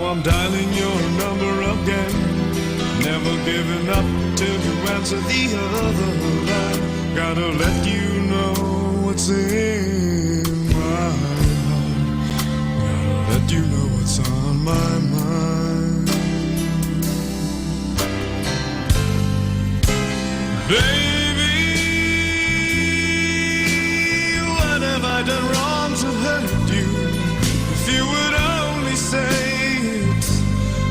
I'm dialing your number again, never giving up till you answer the other line. Gotta let you know what's in my heart. Gotta let you know what's on my mind. Baby, what have I done wrong to hurt you? If you would only say it,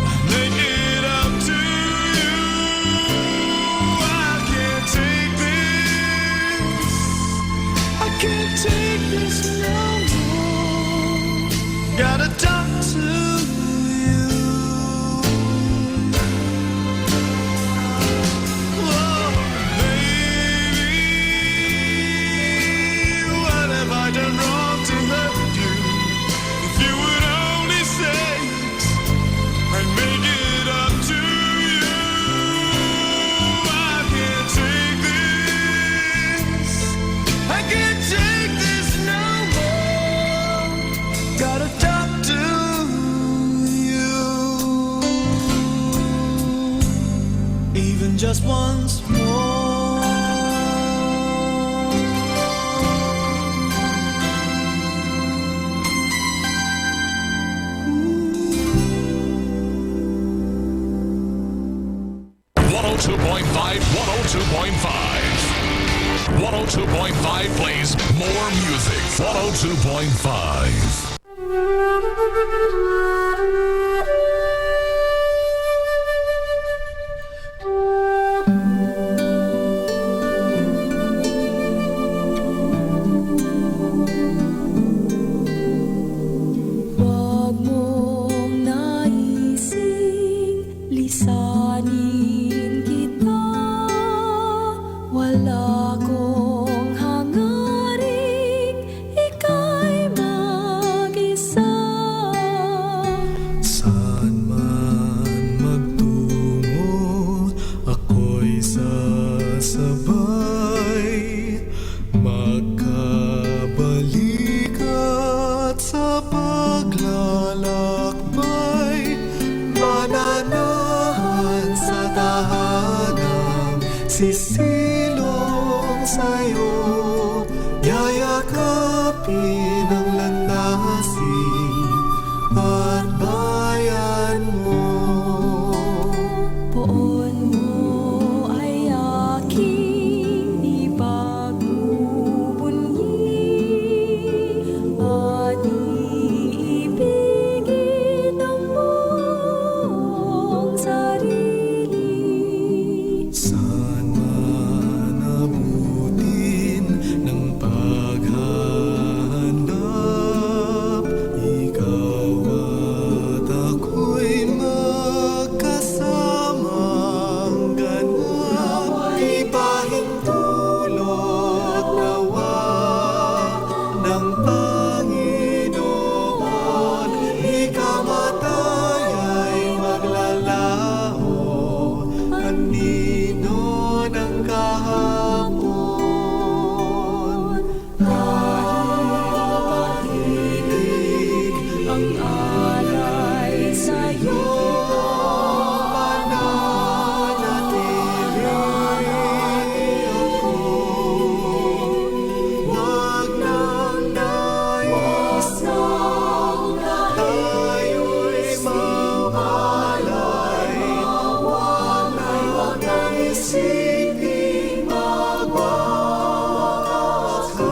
I'd make it up to you. I can't take this, I can't take this no more. Gotta talk to you. Oh, baby, what have I done wrong to hurt you? If you would only say it, I'd make it up to you. I can't take this, I can't take this no more. Gotta talk to you. Even just once more. 102.5 plays more music. 102.5. Huwag mong naising lisanin kita. Wala kong hangaring ika'y mag-isa. Saan man magtungo, ako'y sasabay. Magkabalik at sa paglalakbay, mananahan sa tahanang sisilong sa'yo. Yayakapin ang landasin at bayan mo. Poon mo ay aking ipagbubunyi at iibigin ang buong sarili. Saan man abutin ng paghahanap, ikaw at ako'y magkasamang ganap. Ipahintulot nawa ng Panginoon, ikamatay ay maglalaho, anino ng kahapon. Kahit pag-ibig ang Alay sa'yo, mananatili ako. Wag nang nais tayo'y mawalay. Wag nang isiping magwawakas ang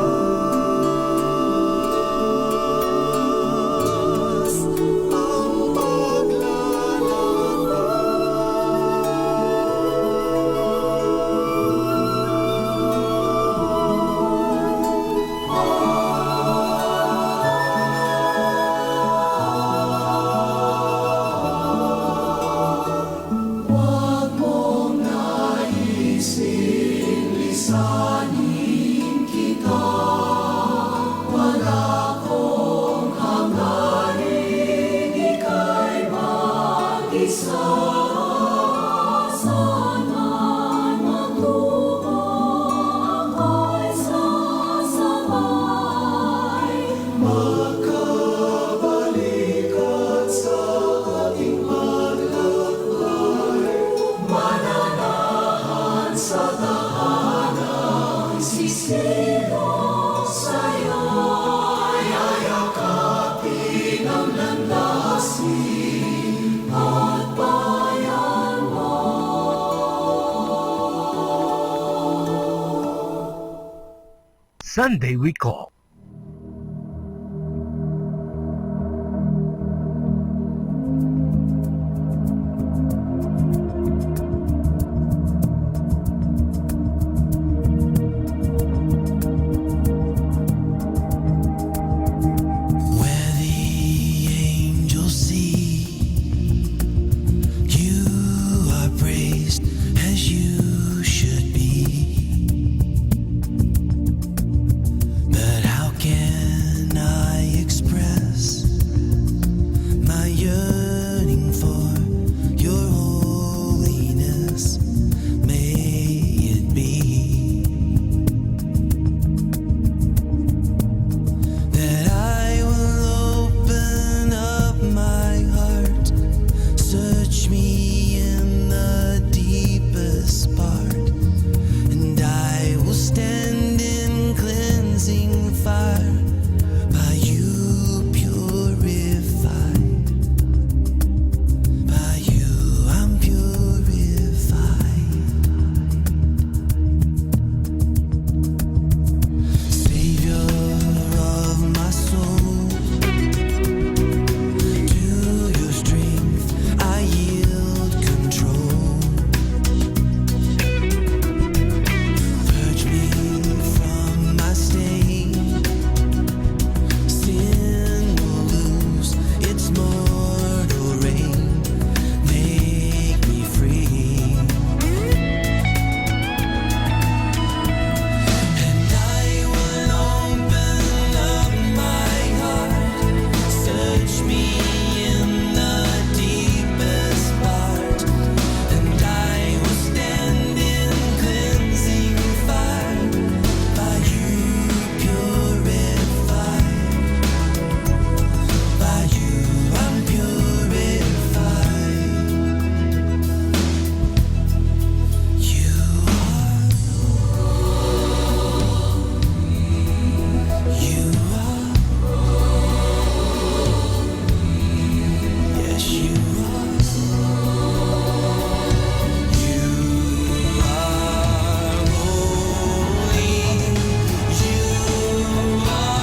huwag mong naising lisanin kita. Wala kong hangaring ika'y mag-isa. Saan man magtungo, ako'y sasabay. magkabalik at sa Sunday Recall. Where the angels see you are praised as you should be. But how can I express my yearning for your holiness? May it be that I will open up my heart, search me in the deepest part, and I will stand in cleansing fire, by you purified, by you I'm purified. Savior of my soul, to your strength I yield control. Purge me from my stain, sin will lose its mortal reign. Make me free, and I will open up my heart, search me in the deepest part, and I will stand in cleansing fire, by you purified, by you I'm purified. You are, yes you are. You are holy. You are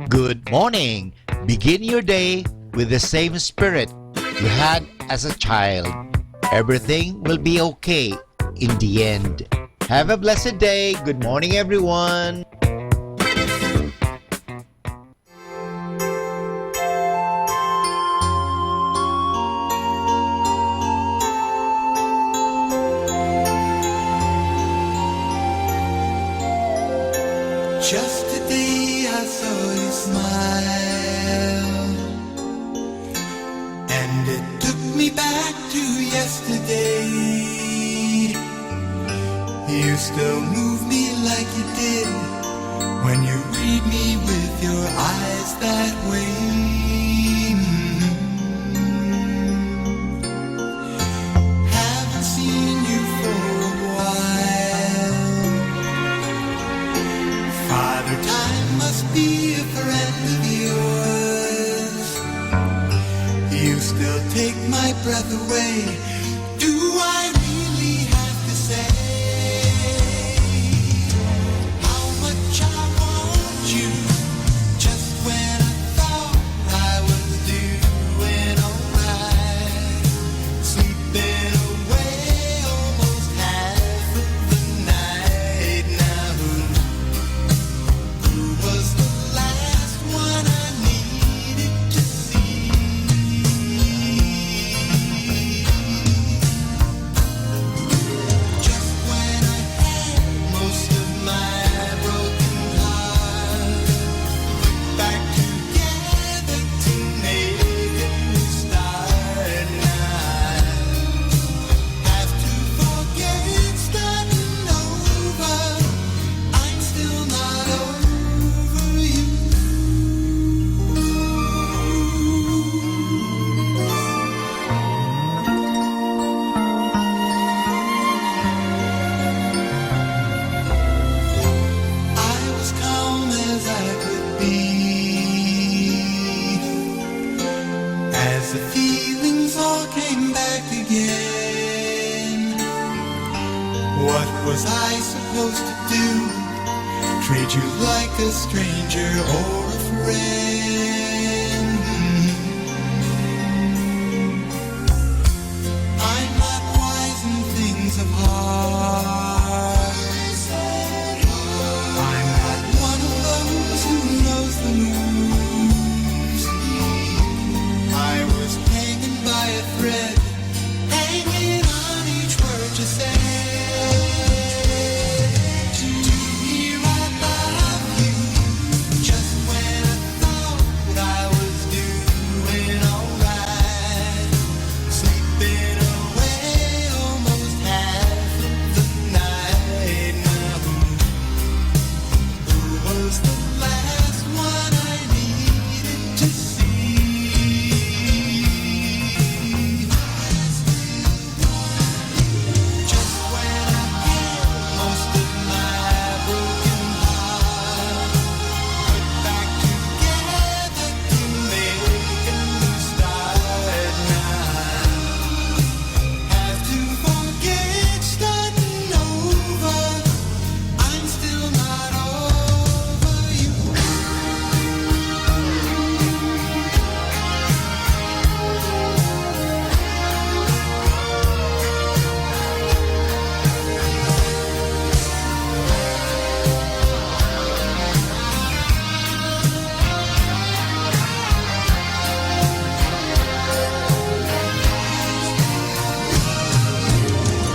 Good morning. Begin your day with the same spirit you had as a child. Everything will be okay in the end. Have a blessed day. Good morning, everyone. Just today I saw you smile, and it took me back to yesterday. You still move me like you did when you read me with your eyes that way. breath away. Do I really have to say how much I want you? Just when I thought I was doing alright, sleeping away almost half of the night. Now who was the last one I needed to see? Just when I had most of my broken heart, put back together to make a new start. Now I have to forget starting over. I'm still not over you. I was calm as I could be, as the feelings all came back again. What was I supposed to do? Treat you like a stranger or a friend? I'm not wise in things of heart. I'm not one of those who knows the moves. I was hanging by a thread, hanging on each word you say. To hear I love you, just when I thought I was doing alright, sleeping away almost half of the night. Now who was the last one I needed to see? Just when I had most of my broken heart, put back together to make a new start. Now have to forget starting over. I'm still not over you.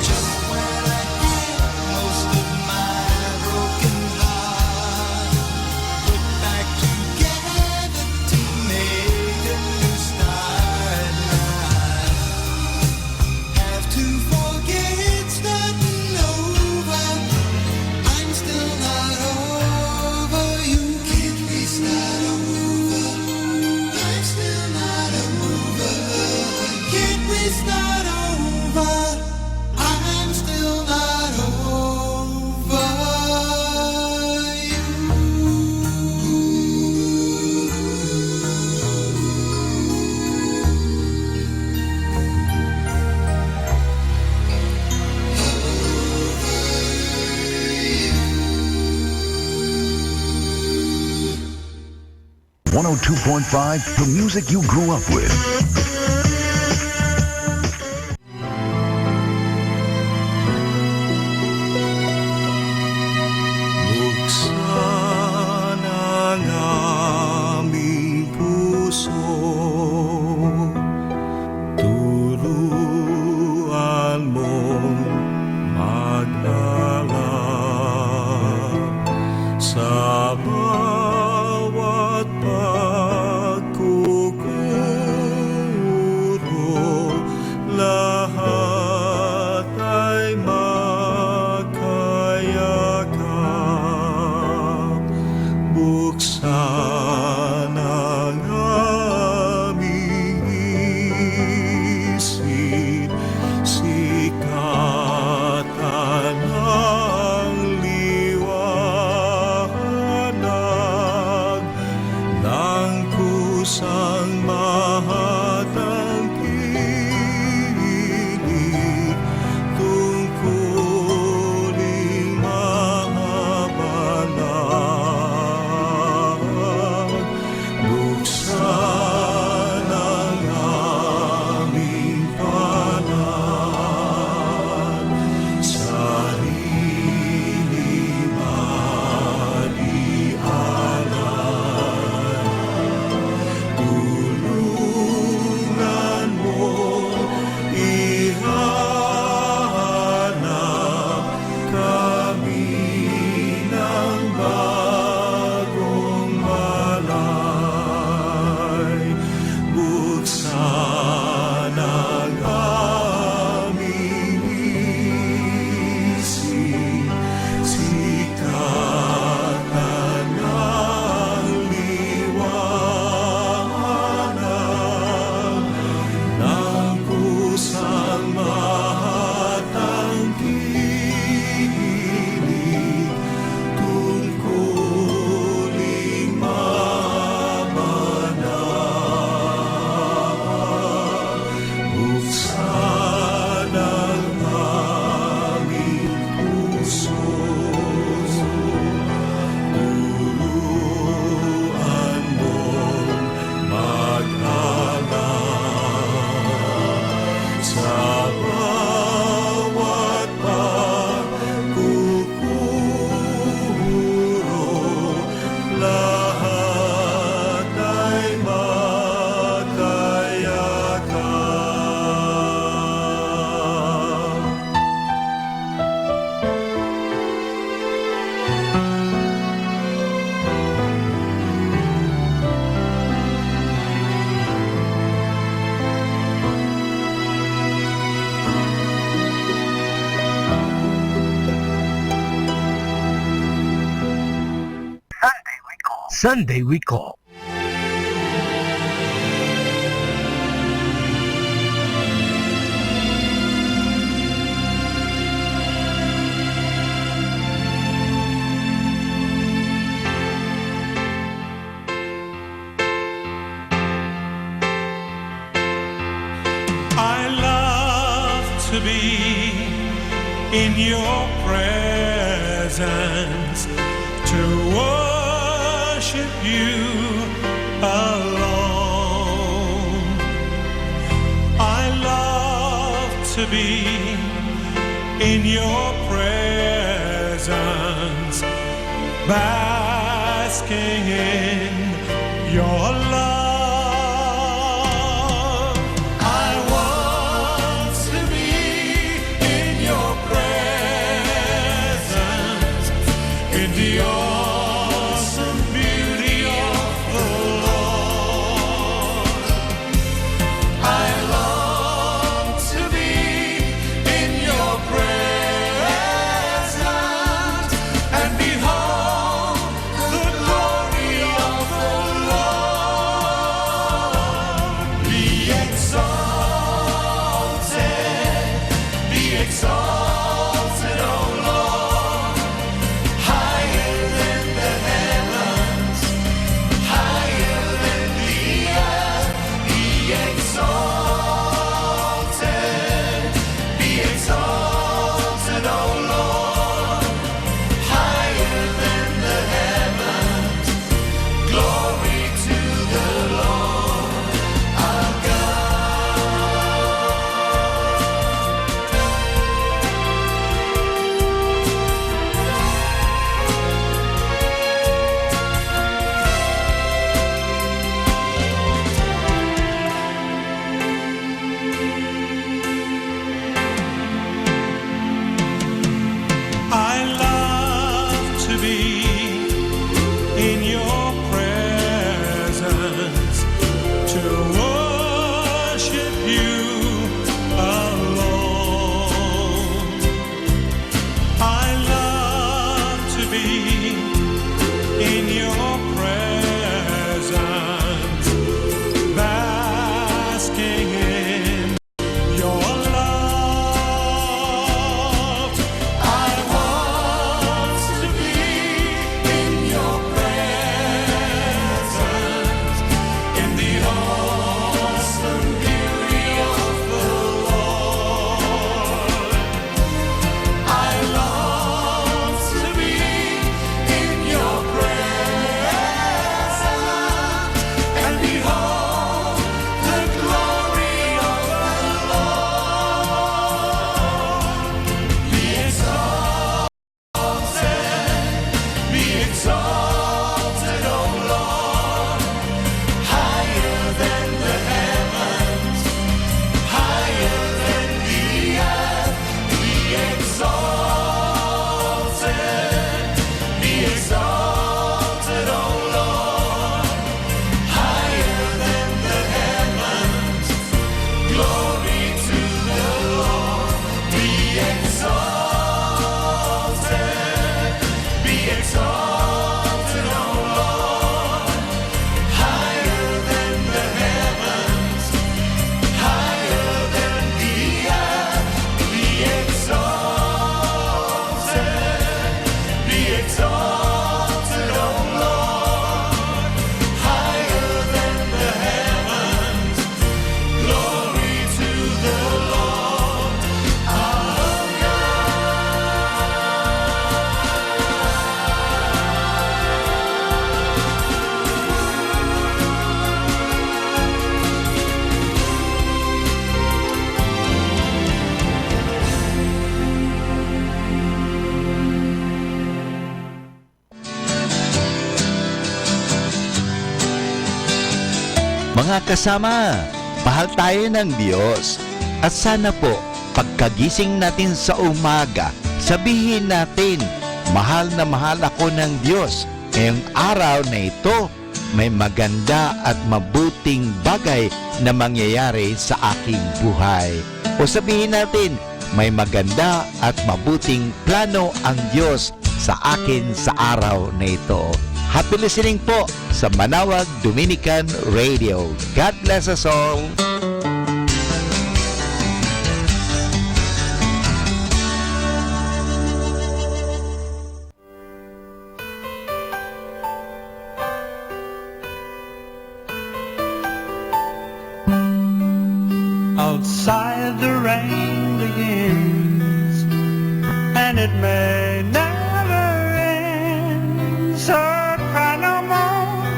Just when I had most of my broken heart, put back together to make a new start. Now have to forget starting over. I'm still not over you. Can't we start over? I'm still not over. Can't we start over? I'm still not over you. One 102.5, the music you grew up with. Buksan ang aming puso, turuan mong mag-alala sa bawat pagkukuro. Lahat ay makayakap. Buksan ang aming isip, sikatan ang liwanag. Sunday Recall. I love to be in your presence, to worship you alone. I love to be in your presence, basking in your love. I want to be in your presence, in the awesome beauty of the Lord. I long to be in your presence and behold the glory of the Lord. Be exalted, O Lord, higher than the heavens, higher than the earth. Be exalted, O Lord, higher than the heavens. Glory to the Lord our I love to be in your presence, to worship you alone. I love to be in your presence, basking in your love. I want to be in your presence, in the awesome beauty of the Lord. I long to be in your presence and behold the glory of the Lord. Be exalted, O Lord, higher than the heavens, higher than the earth. Be exalted, O Lord, higher than the heavens. Glory to the Lord. Be exalted, O Lord, higher than the heavens, higher than the earth. Be exalted, O Lord, higher than the heavens. Glory to the Lord our Mga kasama, mahal tayo ng Diyos. At sana po, pagkagising natin sa umaga, sabihin natin, mahal na mahal ako ng Diyos. Ngayong araw na ito, may maganda at mabuting bagay na mangyayari sa aking buhay. O sabihin natin, may maganda at mabuting plano ang Diyos sa akin sa araw na ito. Happy listening po sa Manawag Dominican Radio. God bless us all. Outside the rain begins, and it may never end. So cry no more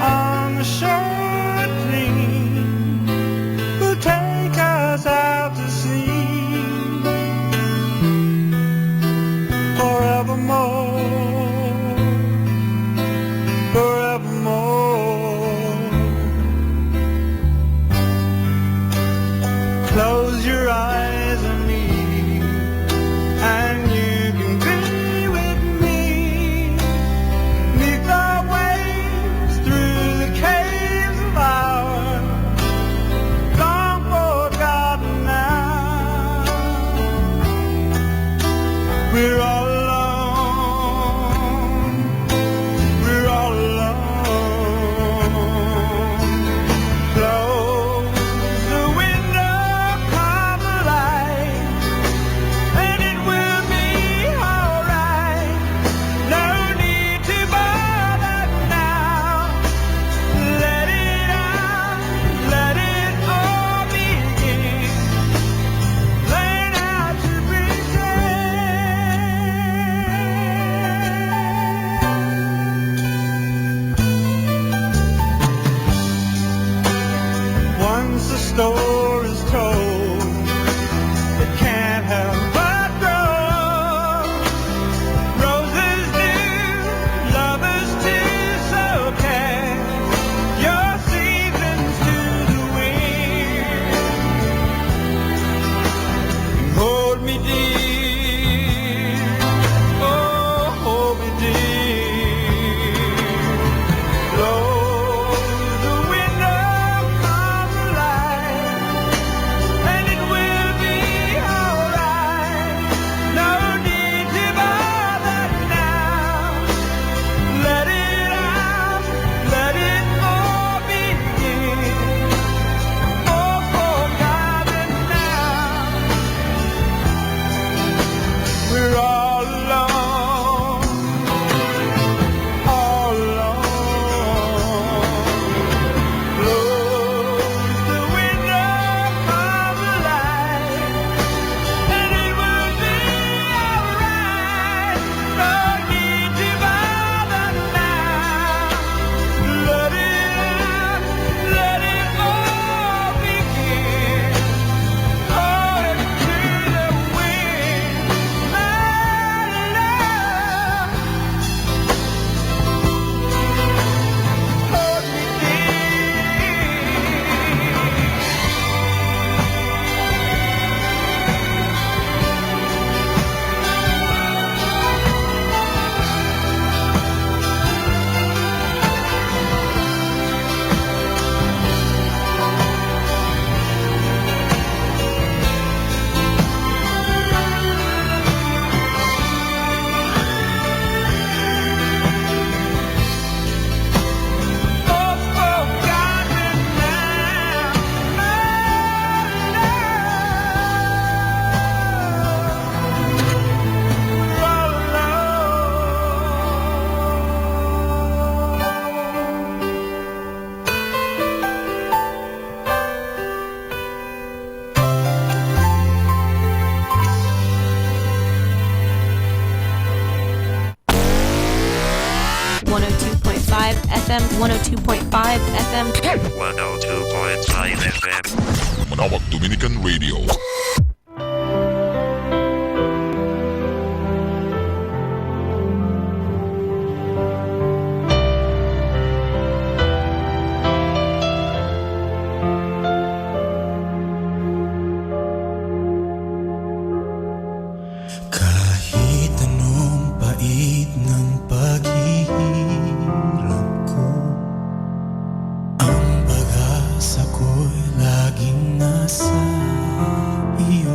on the shore clean, who take us out to sea forevermore, forevermore. Close your eyes on me, and you can be with me. Neath the waves, through the caves of ours, long forgotten now. We're all alone, we're all alone. Close the window, come alive, and it will be alright. No need to bother now. Let it out, let it all begin. Learn how to pretend. Once the story's told, it can't help but grow. Roses do, lovers too, so cast your seasons to the wind. Hold me dear, oh hold me dear. Close the window, come alive, and it will be alright. No need to bother now. Let it out, let it all begin. Oh, forgotten now. We're all alone, all alone. Close the window, come alive, and it will be alright. No need to bother now. Let it out, let it all begin. Hold it to the wind, my love. Hold me FM, 102.5 FM. 102.5 FM. Manawag Dominican Radio. Kahit anong pait ng paghihirap ko, ang pag-asa ko'y laging nasa iyo.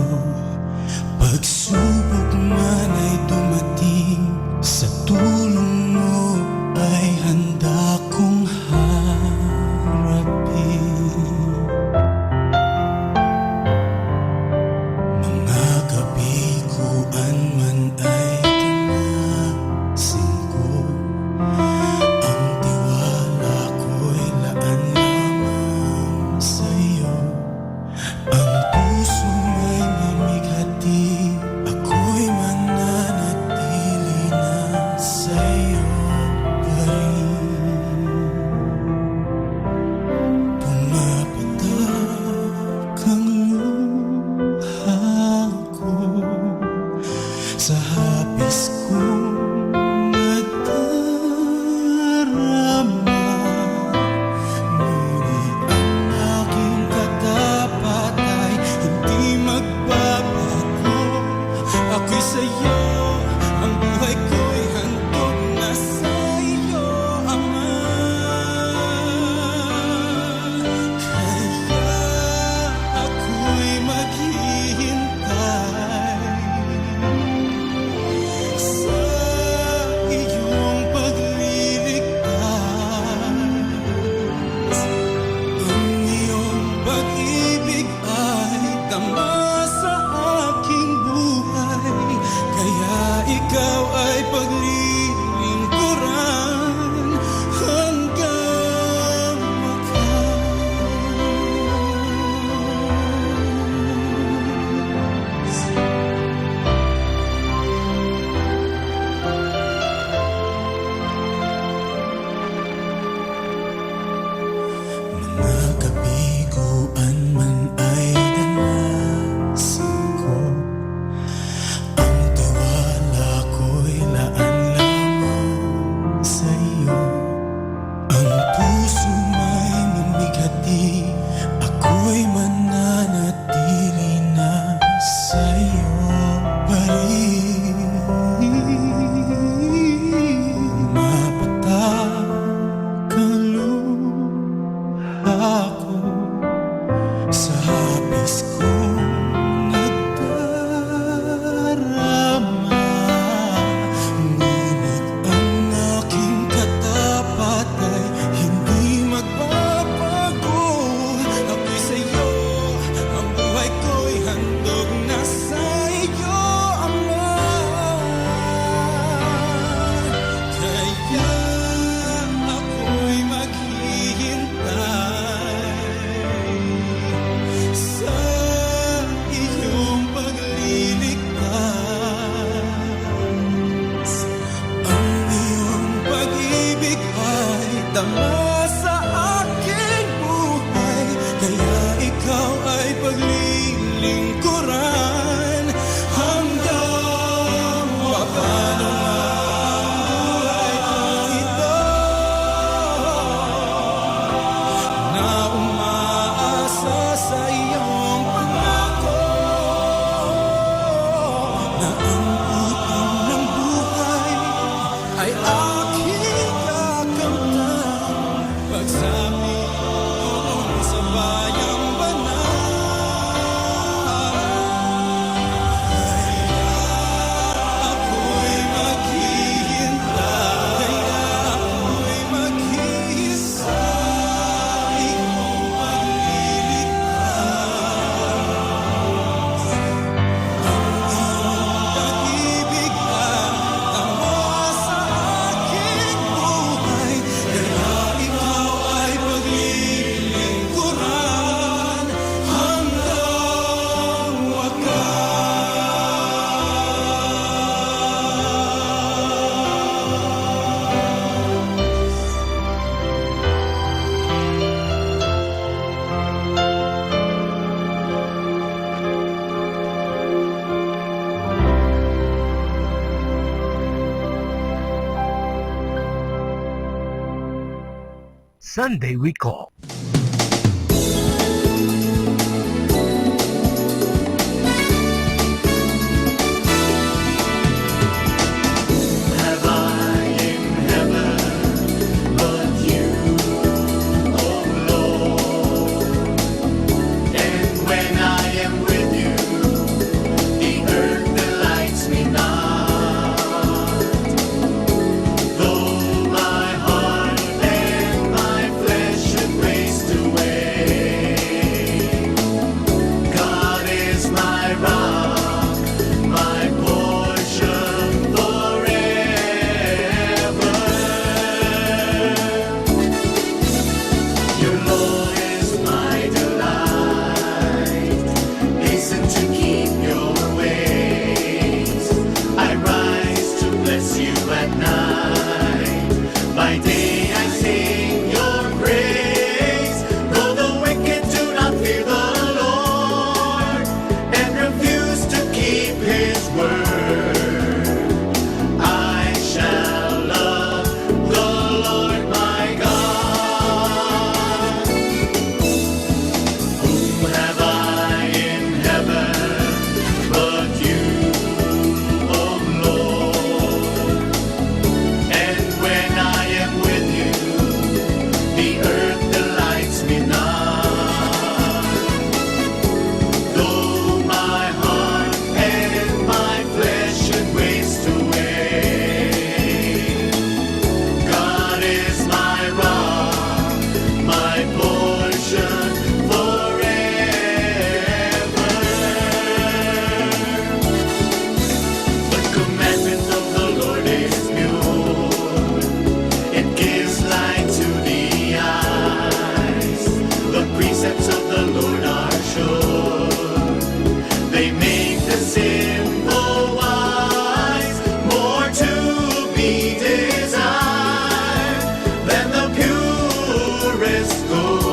Mga kabiguan man ay danasin ko, ang tiwala ko'y laan lamang sa iyo. Ang puso may mamigati, ako'y mananatili na sa iyo pa rin. Mapatak ang luha ko sa hapis kong nagdarama, ngunit ang aking katapat ay hindi magbabago. Ako'y sa'yo, ang buhay ko'y handog na sa iyo, Ama. Kaya ako'y maghihintay sa iyong pagliligtas. Ang iyong pag-ibig ay tama sa aking buhay, kaya ikaw ay paglilingkuran hanggang mapano ang buhay ito na umaasa sa iyong pangako na ang utang ng buhay ay aking kakamtan. Pagsabi noon sa bayang banal, kaya ako'y maghihintay, kaya ako'y maghihintay sa iyong pagliligtas. Ang iyong pag-ibig ay tama sa aking buhay, kaya ikaw ay paglilingkuran hanggang Sunday Recall. have I in heaven but you, oh Lord? And when I am with you, the earth delights me not. Though my heart and my flesh should waste away, God is my rock, my portion forever. Your law is my delight, hasten to keep your ways. I rise to bless you at night, by day I sing your praise. Though the wicked do not fear the Lord and refuse to keep his word, I shall love the Lord my God. Whom have I in heaven but you, oh Lord? And when I am with you, the earth delights me not. Though my heart and my flesh should waste away, God is my rock, my portion forever. The commandment of the Lord is pure, it gives light to the eyes. The precepts of the Lord are sure, they make the simple wise. More to be desired than the purest gold.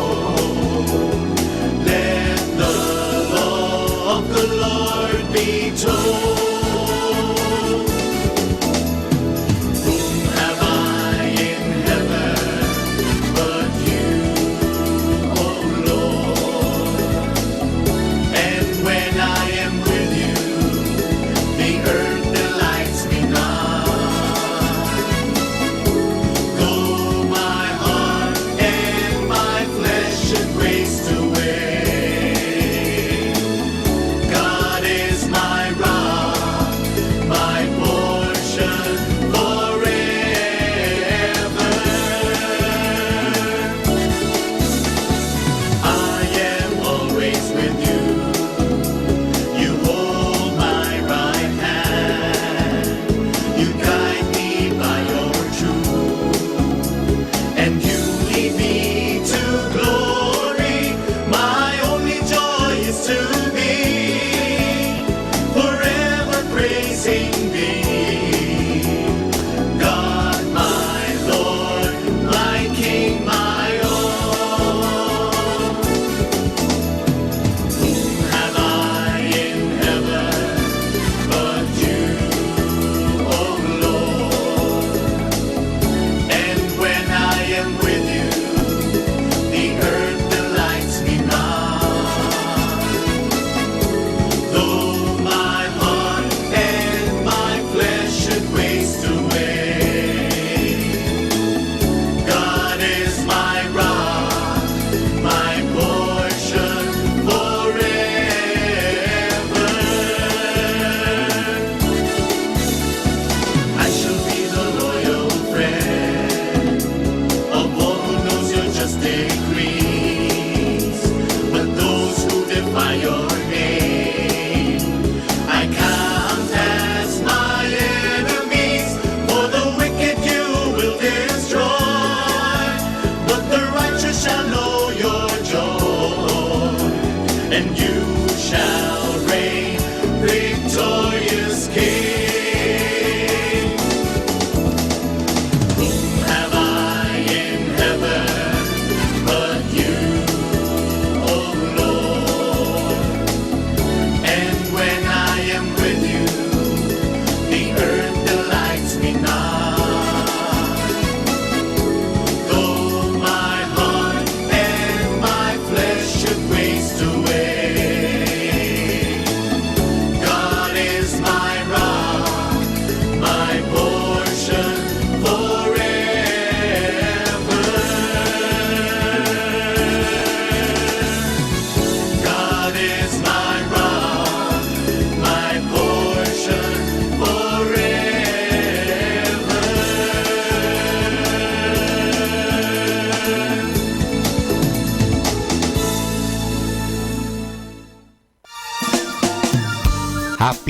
and you shall reign victorious King. Whom have I in heaven but you, O Lord? And when I am with you, the earth delights me not. Though my heart and my flesh should waste away, God is my rock, my portion forever. God is my rock, my portion forever.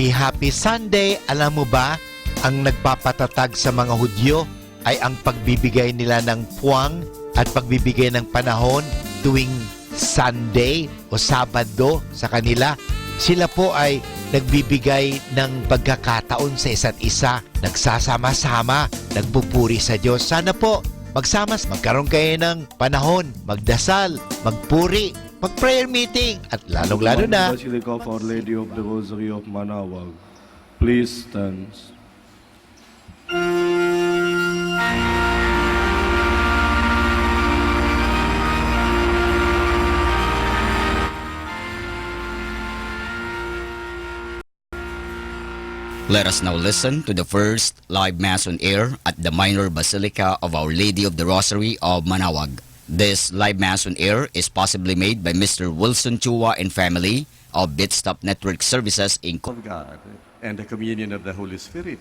Happy Sunday! Alam mo ba, ang nagpapatatag sa mga Hudyo ay ang pagbibigay nila ng puwang at pagbibigay ng panahon tuwing Sunday o Sabado sa kanila. Sila po ay nagbibigay ng pagkakataon sa isa't isa, nagsasama-sama, nagpupuri sa Diyos. Sana po magkaroon kayo ng panahon, magdasal, magpuri, mag-prayer meeting, at lalong-lalo na Basilica of Our Lady of the Rosary of Manawag. Please stand. Let us now listen to the first live Mass on air at the Minor Basilica of Our Lady of the Rosary of Manawag. This live Mass on air is possibly made by Mr. Wilson Chua and family of Bitstop Network Services Inc. Of God and the communion of the Holy Spirit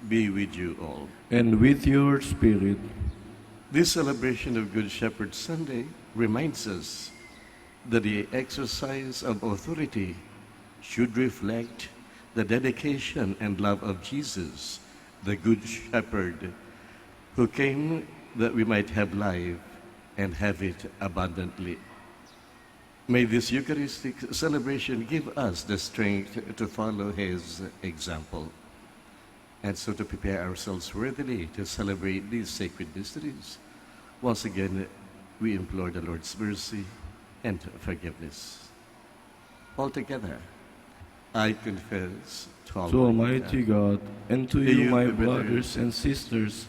be with you all. And with your spirit, This celebration of Good Shepherd Sunday reminds us that the exercise of authority should reflect the dedication and love of Jesus, the Good Shepherd, who came that we might have life and have it abundantly. May this Eucharistic celebration give us the strength to follow his example, and so to prepare ourselves worthily to celebrate these sacred mysteries. Once again, we implore the Lord's mercy and forgiveness. Altogether, I confess to Almighty God, and to you, my brothers and sisters,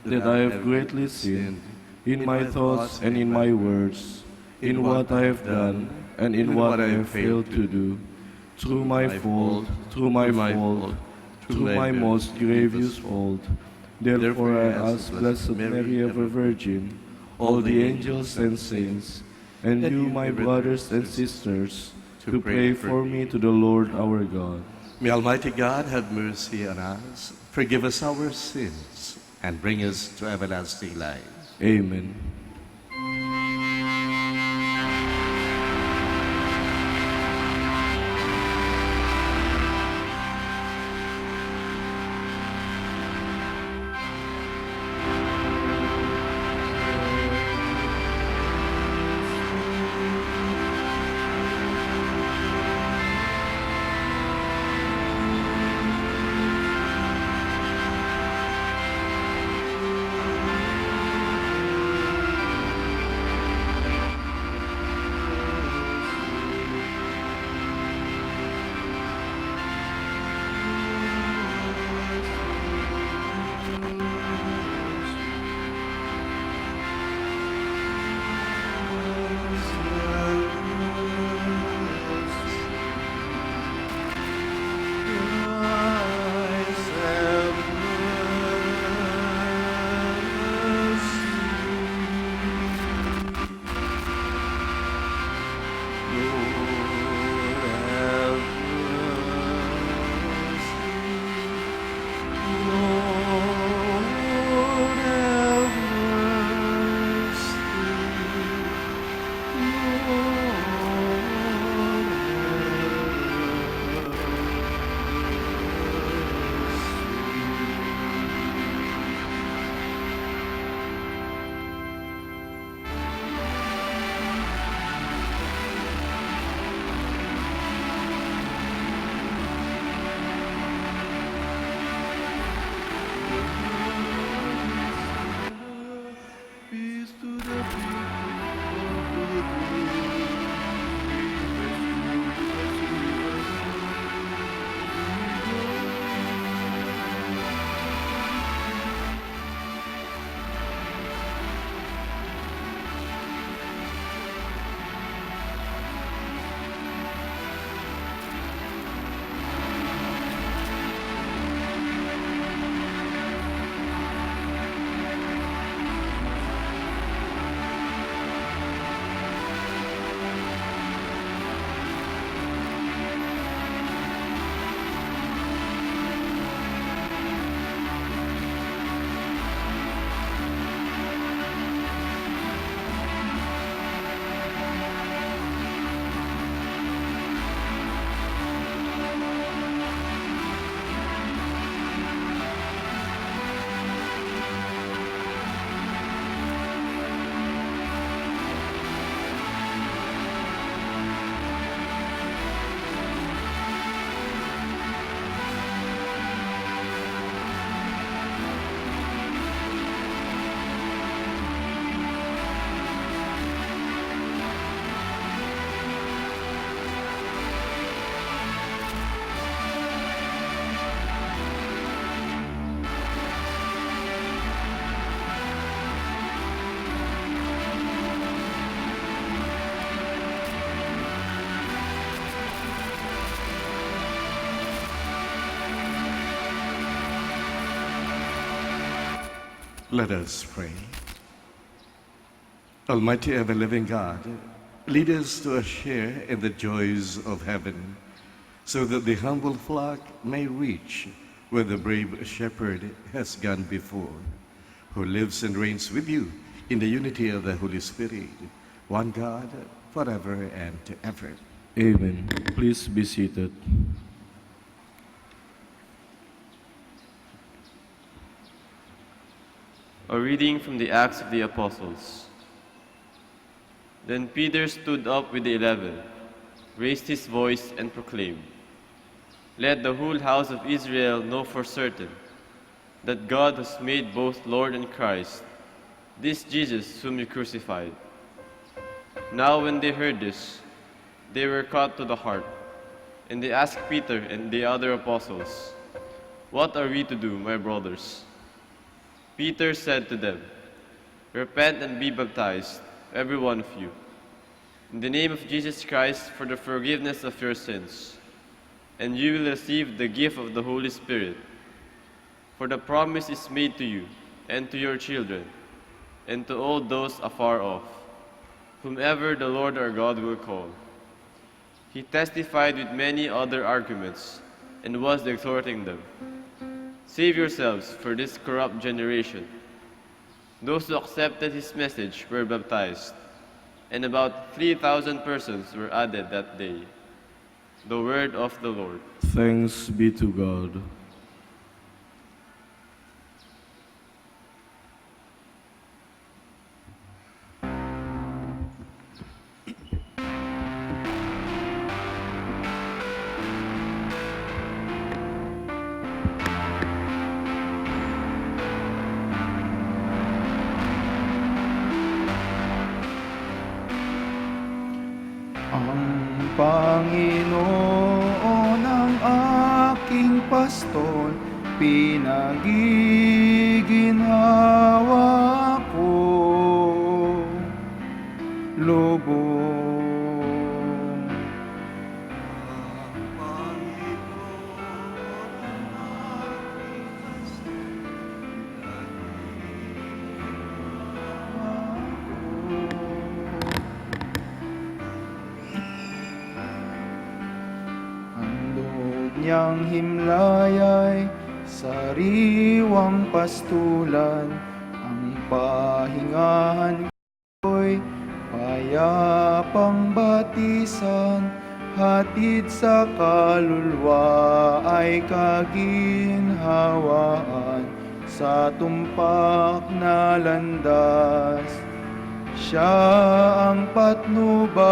that I have greatly sinned in my thoughts and in my words, in what I have done and in what I have failed to do, through my fault, through my most grievous fault. Therefore I ask Blessed Mary, ever Virgin, all the angels and saints, and you, my brothers and sisters, to pray for me to the Lord our God. May Almighty God have mercy on us, forgive us our sins, and bring us to everlasting life. Amen. to the people of the truth. Let us pray. Almighty ever-living God, lead us to a share in the joys of heaven, so that the humble flock may reach where the brave shepherd has gone before, who lives and reigns with you in the unity of the Holy Spirit, one God, forever and ever. Amen. Please be seated. A reading from the Acts of the Apostles. Then Peter stood up with the 11, raised his voice, and proclaimed, "Let the whole house of Israel know for certain that God has made both Lord and Christ, this Jesus whom you crucified." Now when they heard this, they were cut to the heart, and they asked Peter and the other apostles, "What are we to do, my brothers?" Peter said to them, "Repent and be baptized, every one of you, in the name of Jesus Christ for the forgiveness of your sins, and you will receive the gift of the Holy Spirit. For the promise is made to you and to your children, and to all those afar off, whomever the Lord our God will call." He testified with many other arguments and was exhorting them, "Save yourselves for this corrupt generation." Those who accepted his message were baptized, and about 3,000 persons were added that day. The word of the Lord. Thanks be to God. Ang Panginoon ang aking pastor, pinagiginhawa ko, lubong. Niyang himlayay, sariwang pastulan, ang pahingahan ko'y payapang batisan, hatid sa kaluluwa ay kaginhawaan, sa tumpak na landas, siya ang patnubay.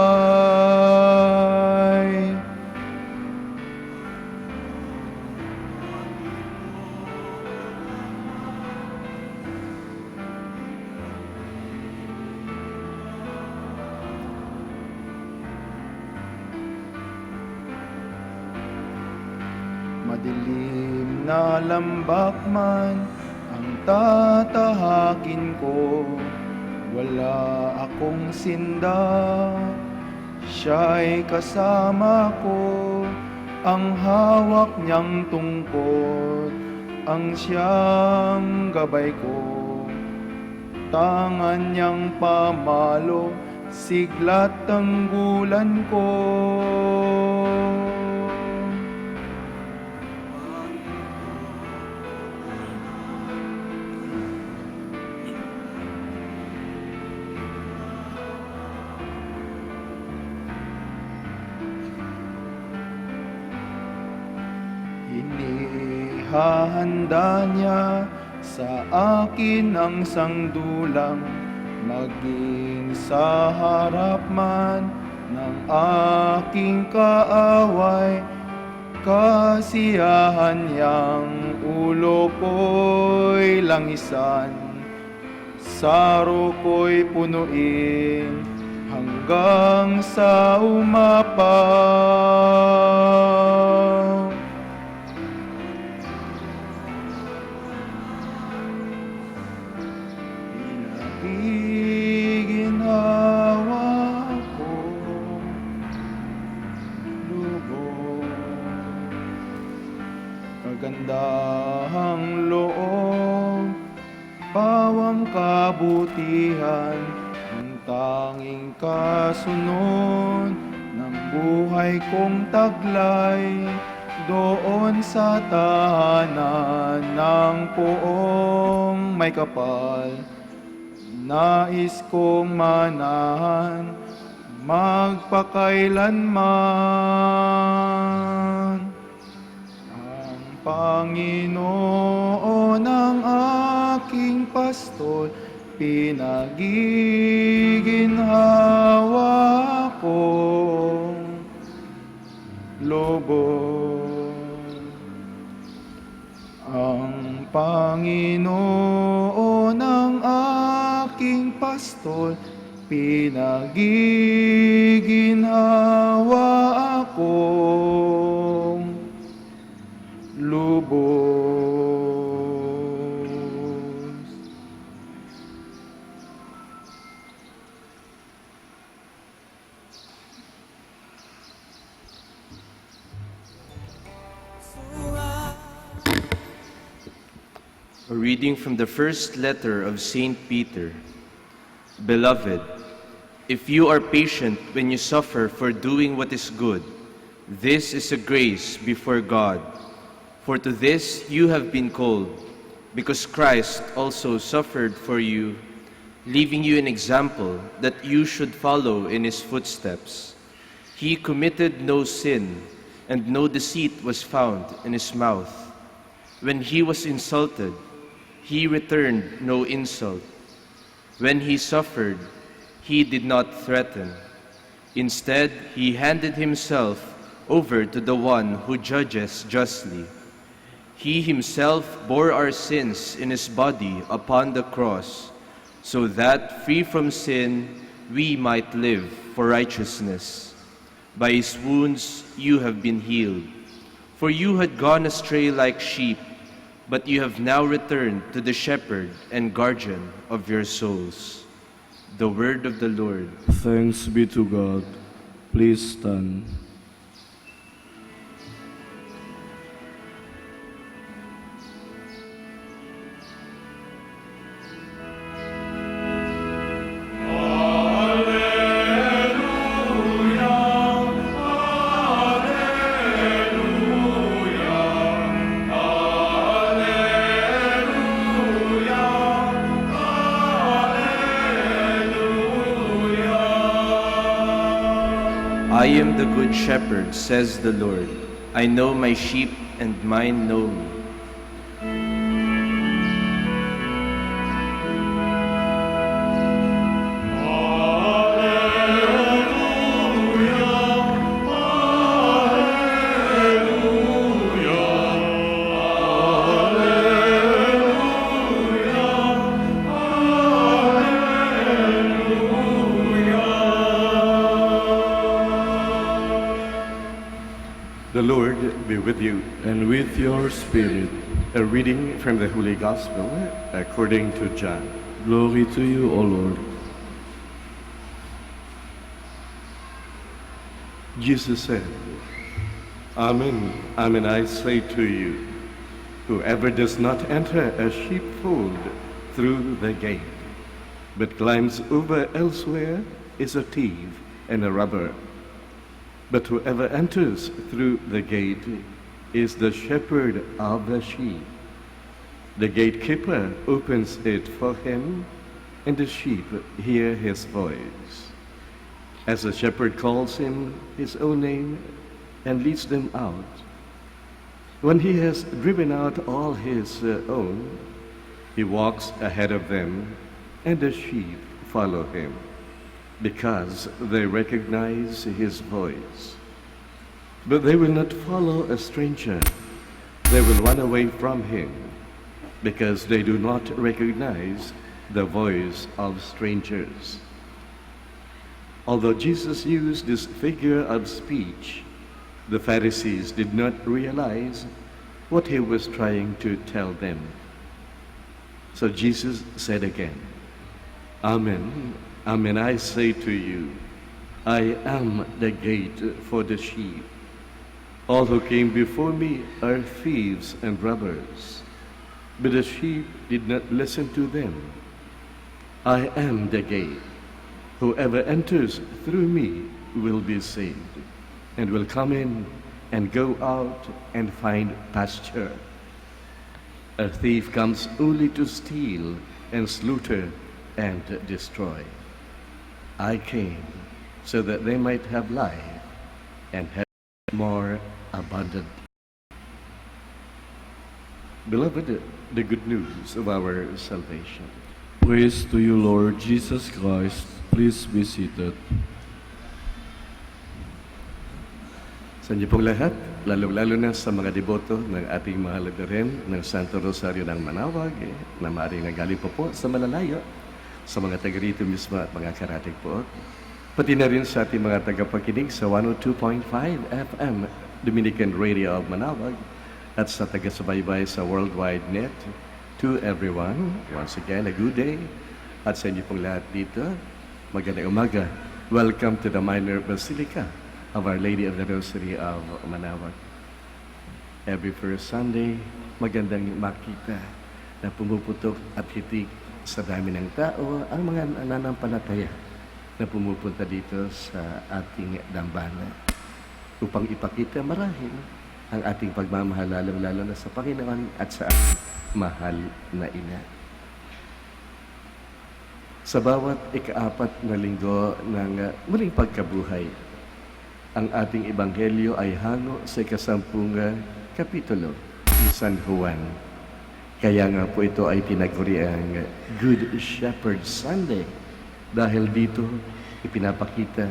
madilim na lambak man ang tatahakin ko. Wala akong sinda, siya'y kasama ko. Ang hawak niyang tungkod, ang siyang gabay ko. Tangan niyang pamalo, siglat tanggulan ko. Inihahanda niya sa akin ang sangdulang, maging sa harap man ng aking kaaway. Kasiyahan niyang ulo ko'y langisan, saro ko'y punuin hanggang sa umapaw. Ginawa ko lubog, kagandahang loob, pawang kabutihan, ang tanging kasunod ng buhay kong taglay. Doon sa tahanan ng poong may kapal, nais kong manahan magpakailanman. Ang Panginoon ang aking pastol, pinagiginhawa kong lubos. Ang Panginoon ang aking pastol, pinagiginhawa akong lubos. A reading from the first letter of Saint Peter. Beloved, if you are patient when you suffer for doing what is good, this is a grace before God. For to this you have been called, because Christ also suffered for you, leaving you an example that you should follow in his footsteps. He committed no sin, and no deceit was found in his mouth. When he was insulted, he returned no insult. When he suffered, he did not threaten. Instead, he handed himself over to the one who judges justly. He himself bore our sins in his body upon the cross, so that, free from sin, we might live for righteousness. By his wounds you have been healed. For you had gone astray like sheep, but you have now returned to the shepherd and guardian of your souls. The word of the Lord. Thanks be to God. Please stand. I am the good shepherd, says the Lord. I know my sheep, and mine know me. The The Lord be with you. And with your spirit. A reading from the Holy Gospel according to John. Glory to you, O Lord. Jesus said, Amen, amen, I say to you, whoever does not enter a sheepfold through the gate, but climbs over elsewhere, is a thief and a robber. But whoever enters through the gate is the shepherd of the sheep. The gatekeeper opens it for him, and the sheep hear his voice. As the shepherd calls him his own name and leads them out, when he has driven out all his own, he walks ahead of them, and the sheep follow him, because they recognize his voice. But they will not follow a stranger. They will run away from him, because they do not recognize the voice of strangers. Although Jesus used this figure of speech, the Pharisees did not realize what he was trying to tell them. So Jesus said again, Amen, amen, I say to you, I am the gate for the sheep. All who came before me are thieves and robbers, but the sheep did not listen to them. I am the gate. Whoever enters through me will be saved, and will come in and go out and find pasture. A thief comes only to steal and slaughter and destroy. I came so that they might have life and have more abundant. Beloved, the good news of our salvation. Praise to you, Lord Jesus Christ. Please be seated. Sa inyo pong lahat, lalo-lalo na sa mga deboto ng ating mahal na rin ng Santo Rosario ng Manawag, na maaaring nagaling po sa malalayo, sa mga taga rito mismo at mga karatig po. Pati na rin sa ating mga tagapakinig sa 102.5 FM Dominican Radio of Manawag at sa taga-subaybay sa Worldwide Net. To everyone, once again, a good day. At sa inyo pong lahat dito, magandang umaga. Welcome to the Minor Basilica of Our Lady of the Rosary of Manawag. Every first Sunday, magandang makita na pumuputok at hitik sa dami ng tao ang mga nananampalataya na pumupunta dito sa ating dambana upang ipakita marahil ang ating pagmamahal lalo na sa Panginoon at sa ating mahal na ina. Sa bawat ika-4 na linggo ng muling pagkabuhay, ang ating ebanghelyo ay hango sa ika-10 kapitulo ni San Juan. Kaya nga po ito ay tinaguri ang Good Shepherd Sunday dahil dito ipinapakita,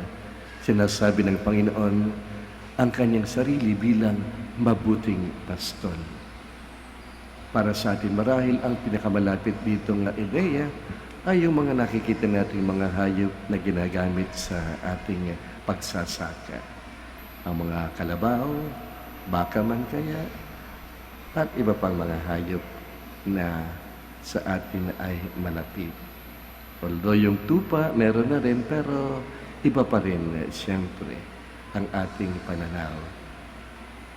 sinasabi ng Panginoon ang kanyang sarili bilang mabuting pastol. Para sa atin marahil ang pinakamalapit dito nga ideya ay yung mga nakikita nating mga hayop na ginagamit sa ating pagsasaka. Ang mga kalabaw, baka man kaya, at iba pang mga hayop na sa atin ay malapit. Although yung tupa meron na rin, pero iba pa rin siyempre ang ating pananaw.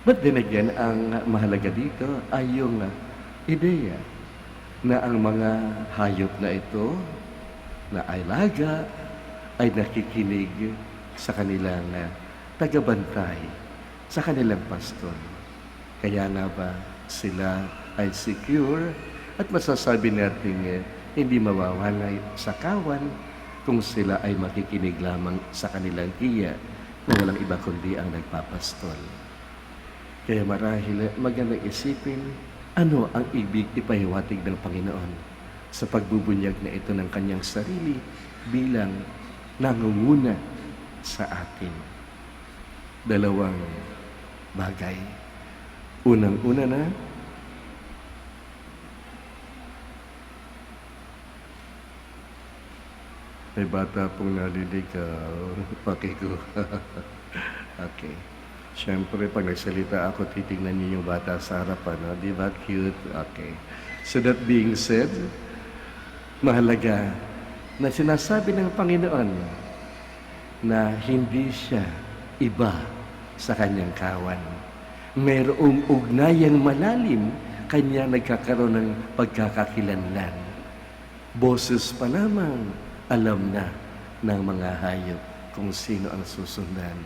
But then again, ang mahalaga dito ay yung ideya na ang mga hayop na ito na alaga ay nakikinig sa kanilang tagabantay, sa kanilang pastor. Kaya nga ba sila ay secure at masasabi natin hindi mawawalay sa kawan kung sila ay makikinig lamang sa kanilang tiya na walang iba kundi ang nagpapastol. Kaya marahil magandang isipin ano ang ibig ipahiwatig ng Panginoon sa pagbubunyag na ito ng kanyang sarili bilang nangunguna sa atin. Dalawang bagay. Unang-una na, may bata pong naliligaw. Pakiko. Okay. Siyempre, pag nagsalita ako, titignan niyo yung bata sa harapan. No? Di ba? Cute? Okay. So that being said, mahalaga na sinasabi ng Panginoon na hindi siya iba sa kanyang kawan. Mayroong ugnayang malalim, kanya nagkakaroon ng pagkakakilanlan. Boses pa lamang, alam na ng mga hayop kung sino ang susundan.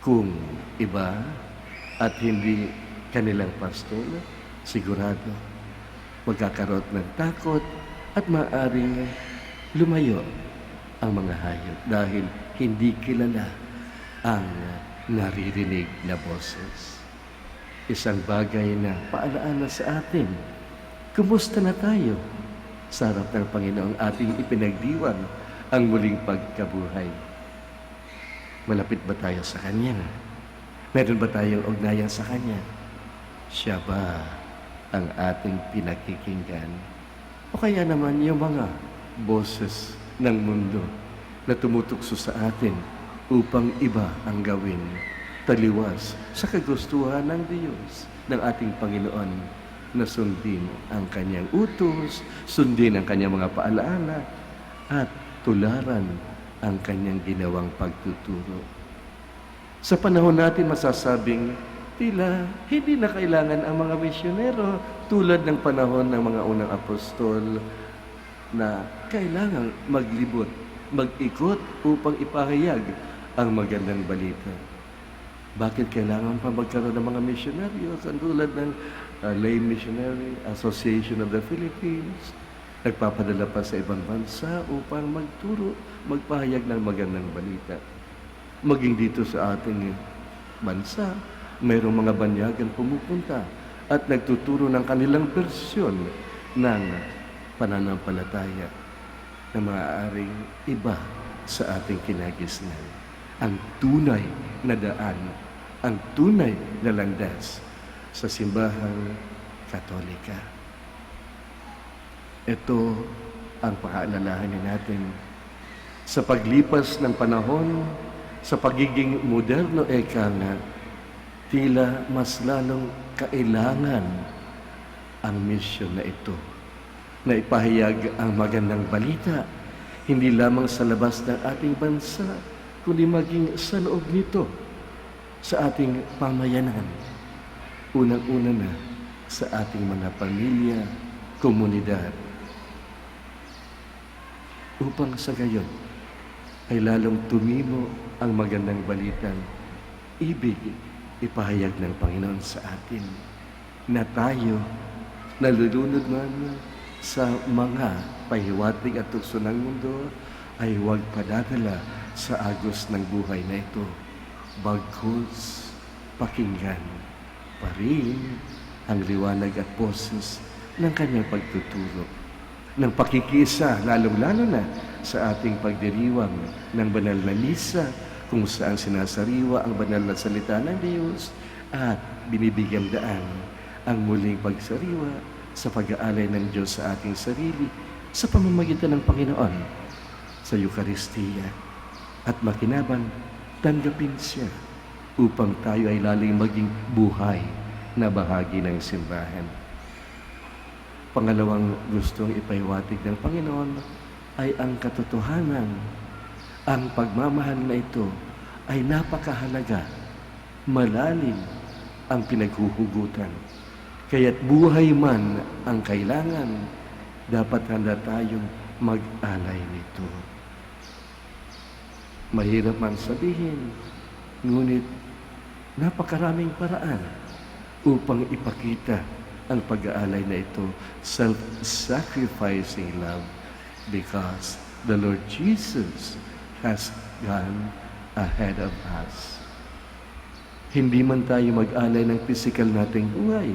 Kung iba at hindi kanilang pastol, sigurado magkakaroon ng takot at maaaring lumayo ang mga hayop dahil hindi kilala ang naririnig na boses. Isang bagay na paalaala sa atin, kumusta na tayo sa harap ng Panginoong ating ipinagdiwang ang muling pagkabuhay? Malapit ba tayo sa Kanya? Meron ba tayong ugnayan sa Kanya? Siya ba ang ating pinakikinggan? O kaya naman yung mga boses ng mundo na tumutukso sa atin upang iba ang gawin, taliwas sa kagustuhan ng Diyos, ng ating Panginoon, na sundin ang Kanyang utos, sundin ang Kanyang mga paalaala, at tularan ang Kanyang ginawang pagtuturo. Sa panahon natin masasabing, tila hindi na kailangan ang mga misyonero tulad ng panahon ng mga unang apostol na kailangang maglibot, mag-ikot upang ipahayag ang magandang balita. Bakit kailangan pa magkaroon ng mga misyonaryo katulad ng Lay Missionary Association of the Philippines? Nagpapadala pa sa ibang bansa upang magturo, magpahayag ng magandang balita. Maging dito sa ating bansa, mayroong mga banyagan pumupunta at nagtuturo ng kanilang bersyon ng pananampalataya na maaaring iba sa ating kinagisnan. Ang tunay na daan, ang tunay na landas sa simbahang Katolika. Ito ang pakaalalahanin natin sa paglipas ng panahon, sa pagiging moderno nga, tila mas lalong kailangan ang misyon na ito, na ipahayag ang magandang balita, hindi lamang sa labas ng ating bansa, kundi maging sa loob nito, sa ating pamayanan. Unang-una na sa ating mga pamilya, komunidad, upang sa gayon ay lalong tumimo ang magandang balitang ibig ipahayag ng Panginoon sa atin na tayo nalulunod man sa mga pahiwatig at tukso ng mundo ay huwag padadala sa agos ng buhay na ito. Bagkus pakinggan pa rin ang liwanag at boses ng kanyang pagtuturo, ng pakikisa, lalong-lalo na sa ating pagdiriwang ng banal na misa, kung saan sinasariwa ang banal na salita ng Diyos at binibigyan daan ang muling pagsariwa sa pag-aalay ng Diyos sa ating sarili sa pamamagitan ng Panginoon sa Eucharistia, at makinabang tanggapin siya upang tayo ay lalong maging buhay na bahagi ng simbahan. Pangalawang gustong ipahiwatig ng Panginoon ay ang katotohanan. Ang pagmamahal na ito ay napakahalaga, malalim ang pinaghuhugutan. Kaya't buhay man ang kailangan, dapat handa tayong mag-alay nito. Mahirap man sabihin, ngunit napakaraming paraan upang ipakita ang pag-aalay na ito, self-sacrificing love, because the Lord Jesus has gone ahead of us. Hindi man tayo mag-alay ng pisikal nating buhay,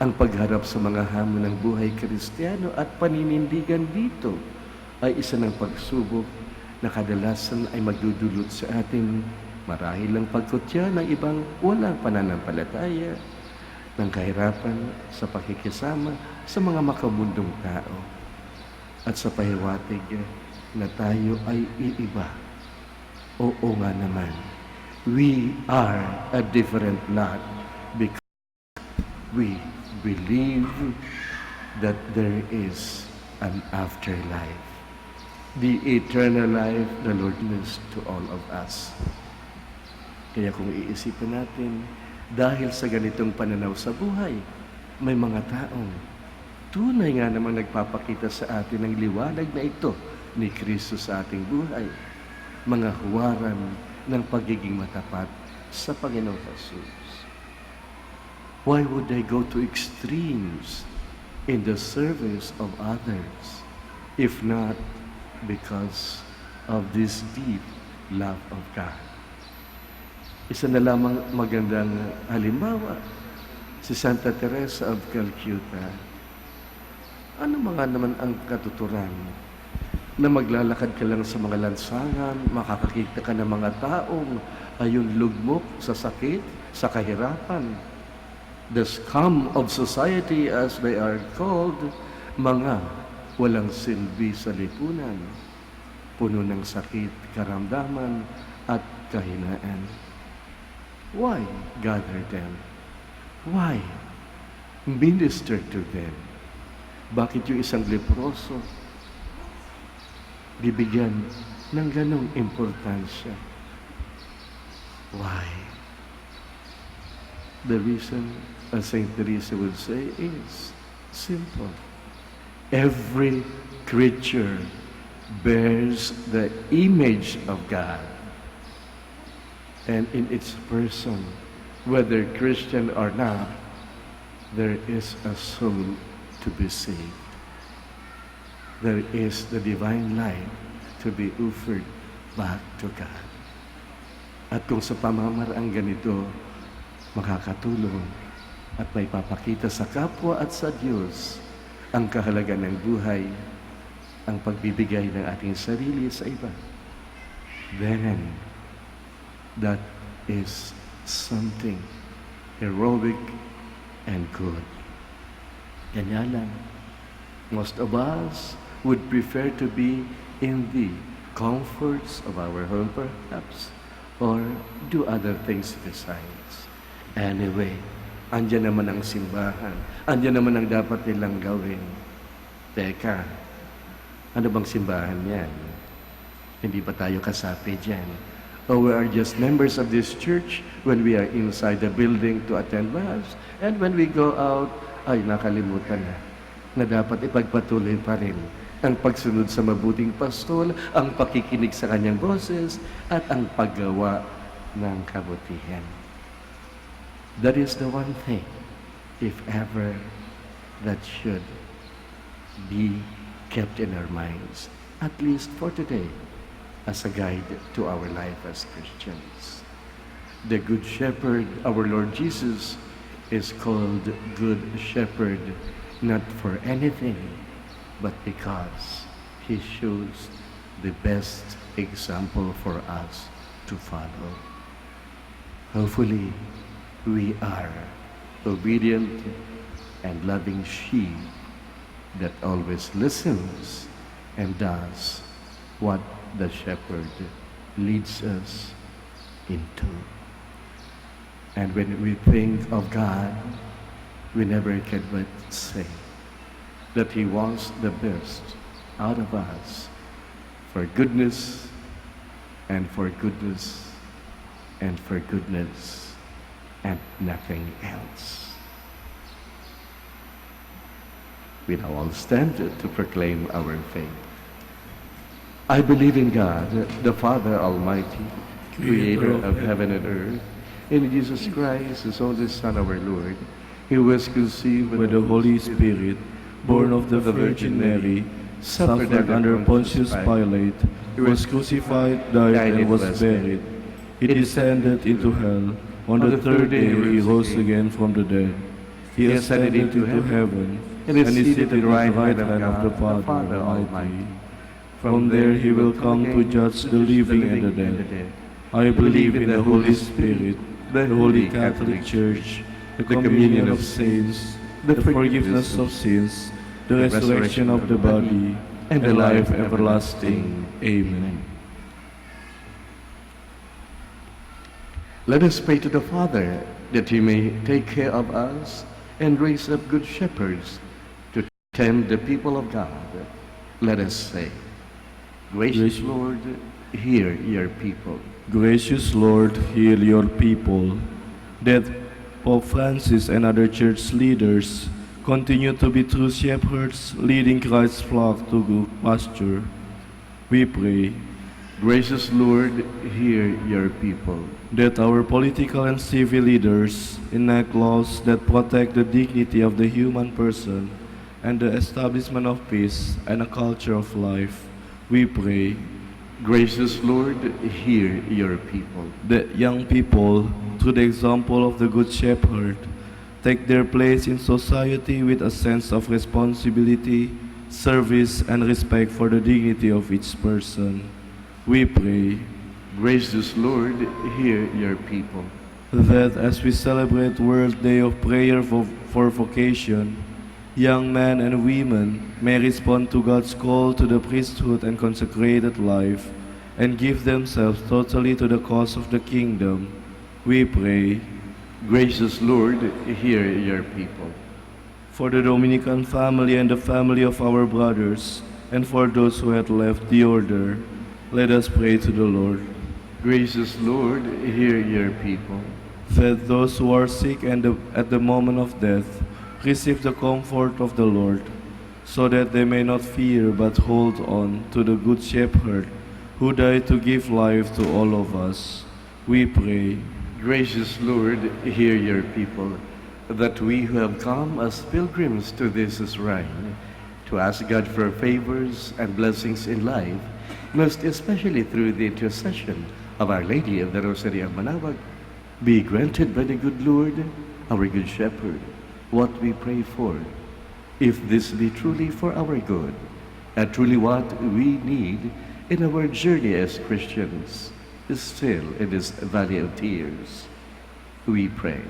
ang pagharap sa mga hamon ng buhay Kristiyano at paninindigan dito ay isa ng pagsubok na kadalasan ay magdudulot sa atin marahil ang pagkutya ng ibang walang pananampalataya, ng kahirapan sa pakikisama sa mga makamundong tao, at sa pahiwatig na tayo ay iiba. Oo nga naman, we are a different lot because we believe that there is an afterlife. The eternal life the Lord gives to all of us. Kaya kung iisipin natin, dahil sa ganitong pananaw sa buhay, may mga taong tunay nga namang nagpapakita sa atin ng liwanag na ito ni Kristo sa ating buhay. Mga huwaran ng pagiging matapat sa Panginoong Jesus. Why would they go to extremes in the service of others, if not because of this deep love of God? Isa na lamang magandang halimbawa, si Santa Teresa of Calcutta. Ano mga naman ang katuturan na maglalakad ka lang sa mga lansangan, makakakita ka ng mga taong ayun lugmok sa sakit, sa kahirapan. The scum of society as they are called, mga walang silbi sa lipunan, puno ng sakit, karamdaman at kahinaan. Why gather them? Why minister to them? Bakit yung isang leproso bibigyan ng ganong importansya? Why? The reason, as Saint Teresa would say, is simple. Every creature bears the image of God. And in its person, whether Christian or not, there is a soul to be saved. There is the divine life to be offered back to God. At kung sa pamamaraang ganito, makakatulong at may papakita sa kapwa at sa Diyos ang kahalagan ng buhay, ang pagbibigay ng ating sarili sa iba, then that is something heroic and good. Kanya lang, most of us would prefer to be in the comforts of our home perhaps, or do other things besides. Anyway, andyan naman ang simbahan. Andyan naman ang dapat nilang gawin. Teka, ano bang simbahan yan? Hindi ba tayo kasapi dyan? Or we are just members of this church when we are inside the building to attend Mass, and when we go out, ay nakalimutan na dapat ipagpatuloy pa rin ang pagsunod sa mabuting pastol, ang pakikinig sa kanyang boses, at ang paggawa ng kabutihan. That is the one thing, if ever, that should be kept in our minds, at least for today, as a guide to our life as Christians. The Good Shepherd, our Lord Jesus, is called Good Shepherd, not for anything, but because He shows the best example for us to follow. Hopefully, we are obedient and loving sheep that always listens and does what the shepherd leads us into. And when we think of God, we never can but say that He wants the best out of us for goodness and for goodness and for goodness and nothing else. We now all stand to proclaim our faith. I believe in God, the Father Almighty, creator of heaven and earth, in Jesus Christ, His only Son, our Lord, who was conceived with the Holy Spirit, born of the Virgin Mary, suffered under Pontius Pilate, was crucified, died, and was buried. He descended into hell. On the third day He rose again from the dead. He ascended into heaven, and is seated at the right hand of the Father Almighty. From there He will come to judge the living and the dead. I believe in the Holy Spirit, the Holy Catholic Church, the communion of saints, the forgiveness of sins, the resurrection of the body, and the life everlasting. Amen. Let us pray to the Father that he may take care of us and raise up good shepherds to tend the people of God. Let us say, Gracious Lord, hear your people. Gracious Lord, heal your people, that Pope Francis and other church leaders continue to be true shepherds, leading Christ's flock to good pasture. We pray Gracious Lord, hear your people. that our political and civil leaders enact laws that protect the dignity of the human person and the establishment of peace and a culture of life. We pray Gracious Lord, hear your people. that young people, through the example of the Good Shepherd, take their place in society with a sense of responsibility, service, and respect for the dignity of each person. We pray Gracious Lord, hear your people. that as we celebrate World Day of Prayer for Vocation, young men and women may respond to God's call to the priesthood and consecrated life and give themselves totally to the cause of the kingdom. We pray Gracious Lord, hear your people. for the Dominican family and the family of our brothers, and for those who had left the order. Let us pray to the Lord. Gracious Lord, hear your people. That those who are sick and at the moment of death receive the comfort of the Lord, so that they may not fear but hold on to the Good Shepherd who died to give life to all of us. We pray Gracious Lord, hear your people, that we who have come as pilgrims to this shrine to ask God for favors and blessings in life, most especially through the intercession of Our Lady of the Rosary of Manawag, be granted by the good Lord, our good Shepherd, what we pray for, if this be truly for our good, and truly what we need in our journey as Christians, still in this valley of tears. We pray.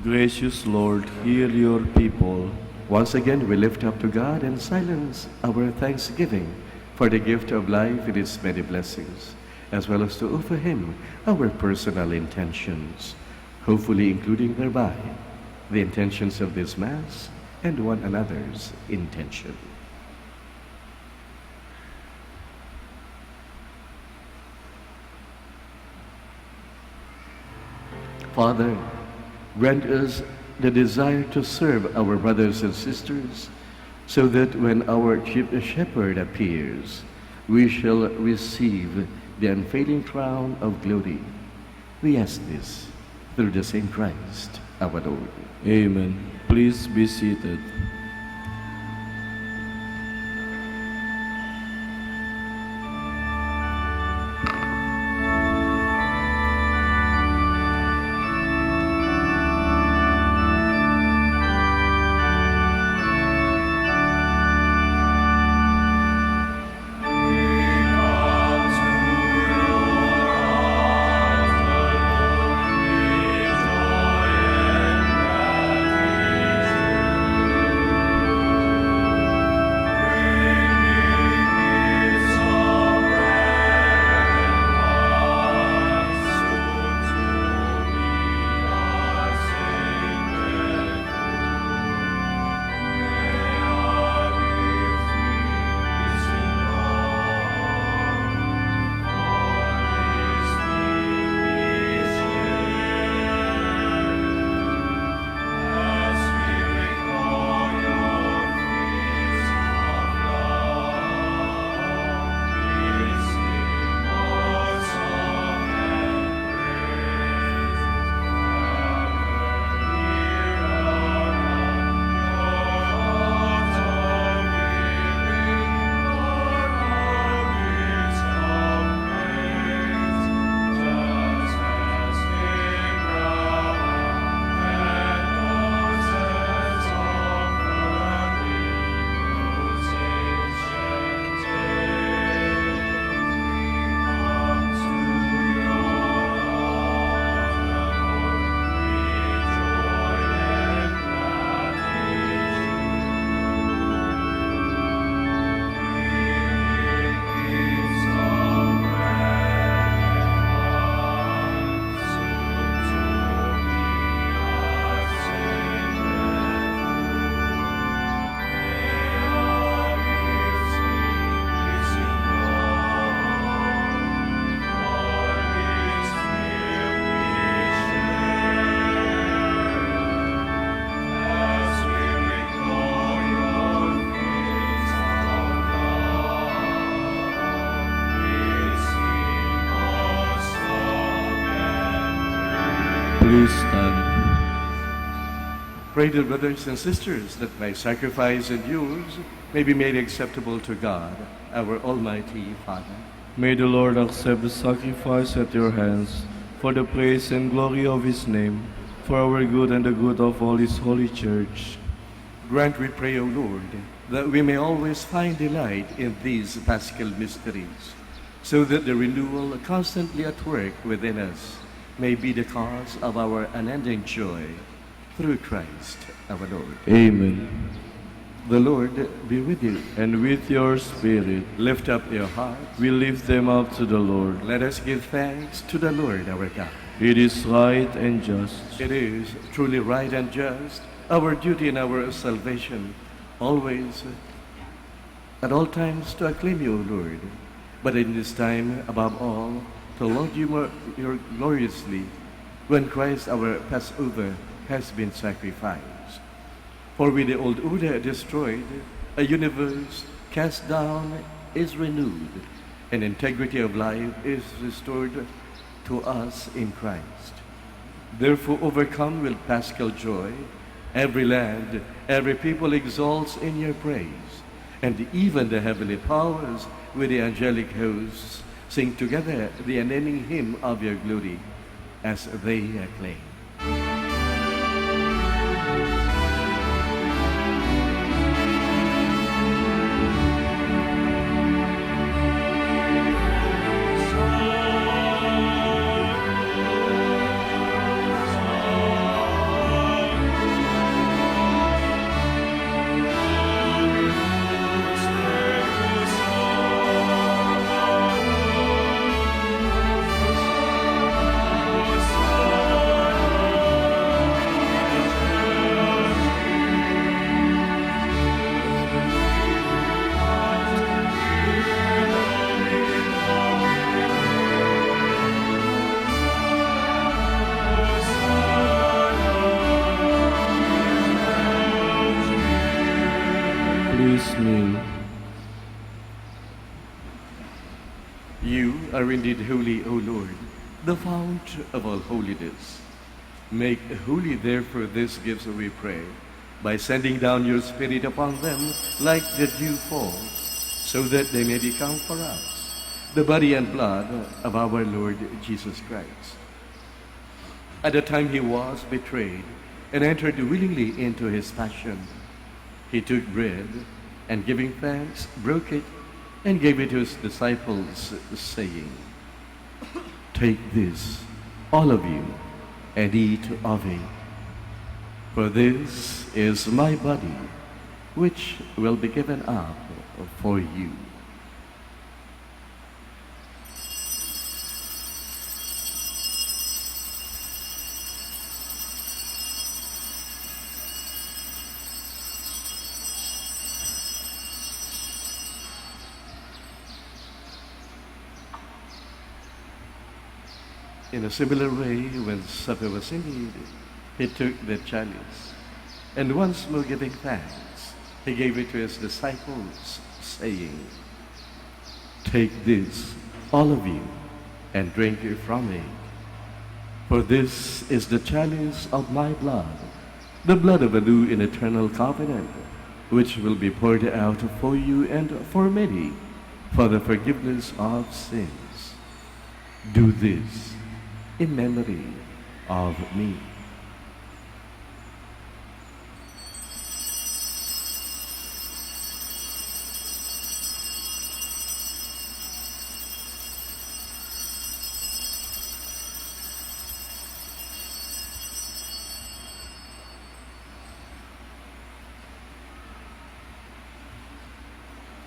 Gracious Lord, heal your people. Once again, we lift up to God in silence our thanksgiving for the gift of life and its many blessings, as well as to offer Him our personal intentions, hopefully including thereby the intentions of this Mass and one another's intention. Father, grant us the desire to serve our brothers and sisters, so that when our Chief Shepherd appears, we shall receive the unfading crown of glory. We ask this through the same Christ, our Lord. Amen. Please be seated. Please stand. Pray, dear brothers and sisters, that my sacrifice and yours may be made acceptable to God, our Almighty Father. May the Lord accept the sacrifice at your hands for the praise and glory of his name, for our good and the good of all his holy church. Grant, we pray, O Lord, that we may always find delight in these paschal mysteries, so that the renewal constantly at work within us may be the cause of our unending joy. Through Christ our Lord. Amen. The Lord be with you. And with your spirit, Lift up your hearts. we lift them up to the Lord. Let us give thanks to the Lord our God. It is right and just. It is truly right and just, our duty and our salvation, always, at all times, to acclaim you, O Lord, but in this time, above all, to laud you more gloriously, when Christ our Passover has been sacrificed. For with the old order destroyed, a universe cast down is renewed, and integrity of life is restored to us in Christ. Therefore, overcome with paschal joy, every land, every people exalts in your praise, and even the heavenly powers with the angelic hosts sing together the unending hymn of your glory as they acclaim. Please kneel. You are indeed holy, O Lord, the fount of all holiness. Make holy, therefore, these gifts, we pray, by sending down your Spirit upon them like the dew fall, so that they may become for us the body and blood of our Lord Jesus Christ. At the time he was betrayed and entered willingly into his passion, he took bread and, giving thanks, broke it and gave it to his disciples, saying, "Take this, all of you, and eat of it. For this is my body, which will be given up for you." In a similar way, when supper was ended, he took the chalice, and once more giving thanks, he gave it to his disciples, saying, "Take this, all of you, and drink from it. For this is the chalice of my blood, the blood of a new and eternal covenant, which will be poured out for you and for many, for the forgiveness of sins. Do this in memory of me."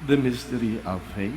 The mystery of faith.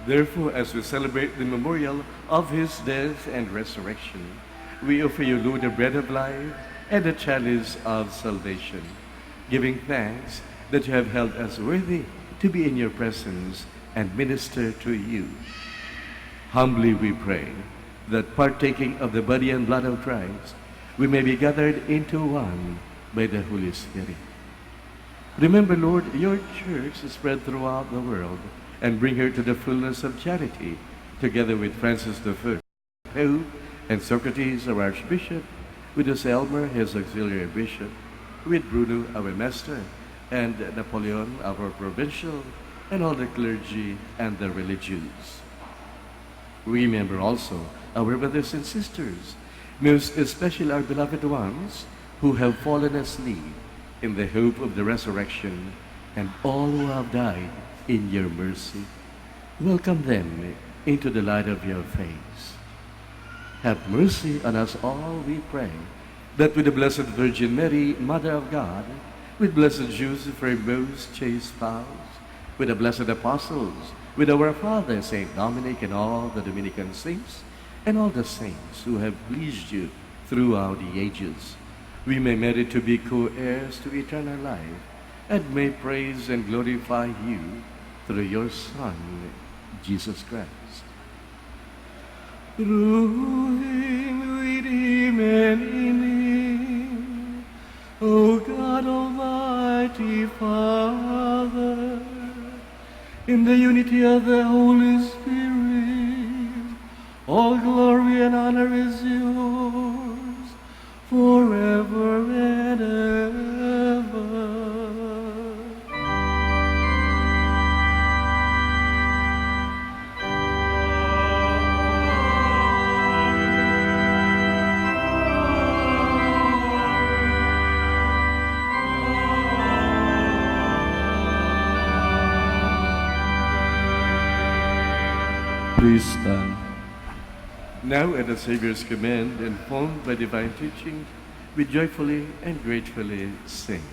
Therefore, as we celebrate the memorial of his death and resurrection, we offer you, Lord, the bread of life and the chalice of salvation, giving thanks that you have held us worthy to be in your presence and minister to you. Humbly we pray that partaking of the body and blood of Christ, we may be gathered into one by the Holy Spirit. Remember, Lord, your church is spread throughout the world, and bring her to the fullness of charity, together with Francis I, Pope, and Socrates, our Archbishop, with Jose Elmer, his auxiliary bishop, with Bruno, our master, and Napoleon, our provincial, and all the clergy and the religious. Remember also our brothers and sisters, most especially our beloved ones who have fallen asleep in the hope of the resurrection, and all who have died in your mercy. Welcome them into the light of your face. Have mercy on us all, we pray, that with the Blessed Virgin Mary, Mother of God, with Blessed Joseph, her most chaste spouse, with the blessed apostles, with our Father, Saint Dominic, and all the Dominican saints, and all the saints who have pleased you throughout the ages, we may merit to be co-heirs to eternal life, and may praise and glorify you through your Son, Jesus Christ. Through him we remain in him, O God Almighty Father, in the unity of the Holy Spirit, all glory and honor is yours forever and ever. Please stand. Now at the Savior's command, informed by divine teaching, we joyfully and gratefully sing.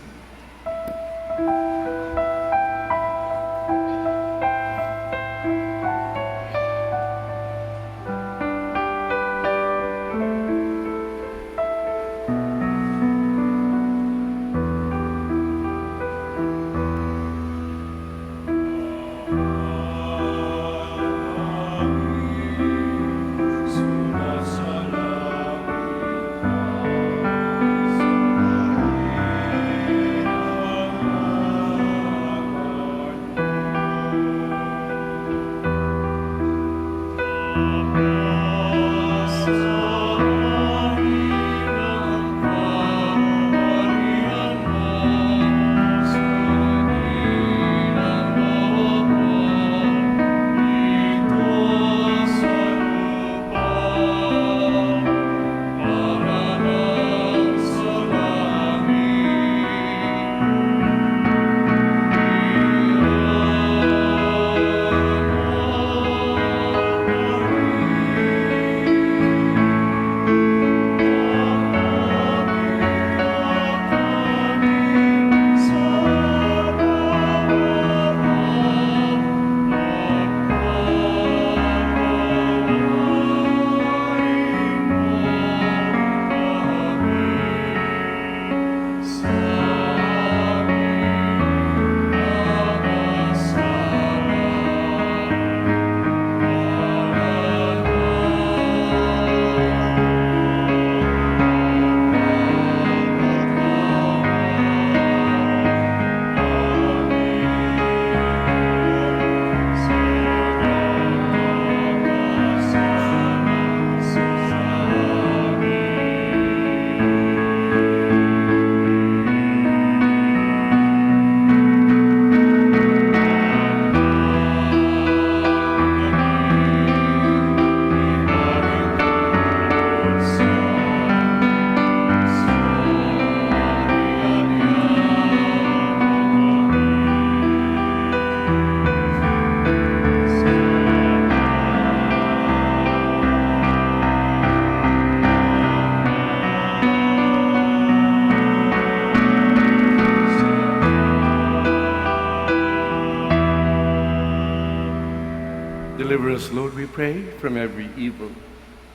Deliver us, Lord, we pray, from every evil.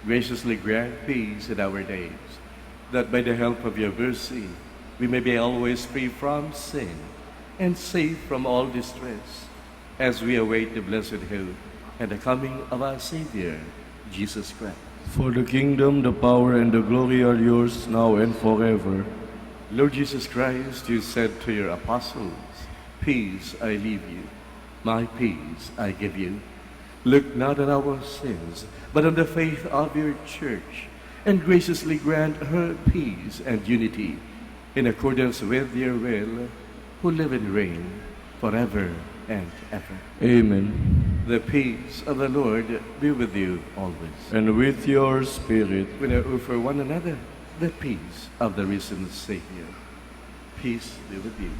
Graciously grant peace in our days, that by the help of your mercy we may be always free from sin and safe from all distress, as we await the blessed hope and the coming of our Savior, Jesus Christ. For the kingdom, the power, and the glory are yours now and forever. Lord Jesus Christ, you said to your apostles, "Peace I leave you, my peace I give you." Look not on our sins, but on the faith of your church, and graciously grant her peace and unity, in accordance with your will, who live and reign forever and ever. Amen. The peace of the Lord be with you always. And with your spirit. We now offer one another the peace of the risen Savior. Peace be with you.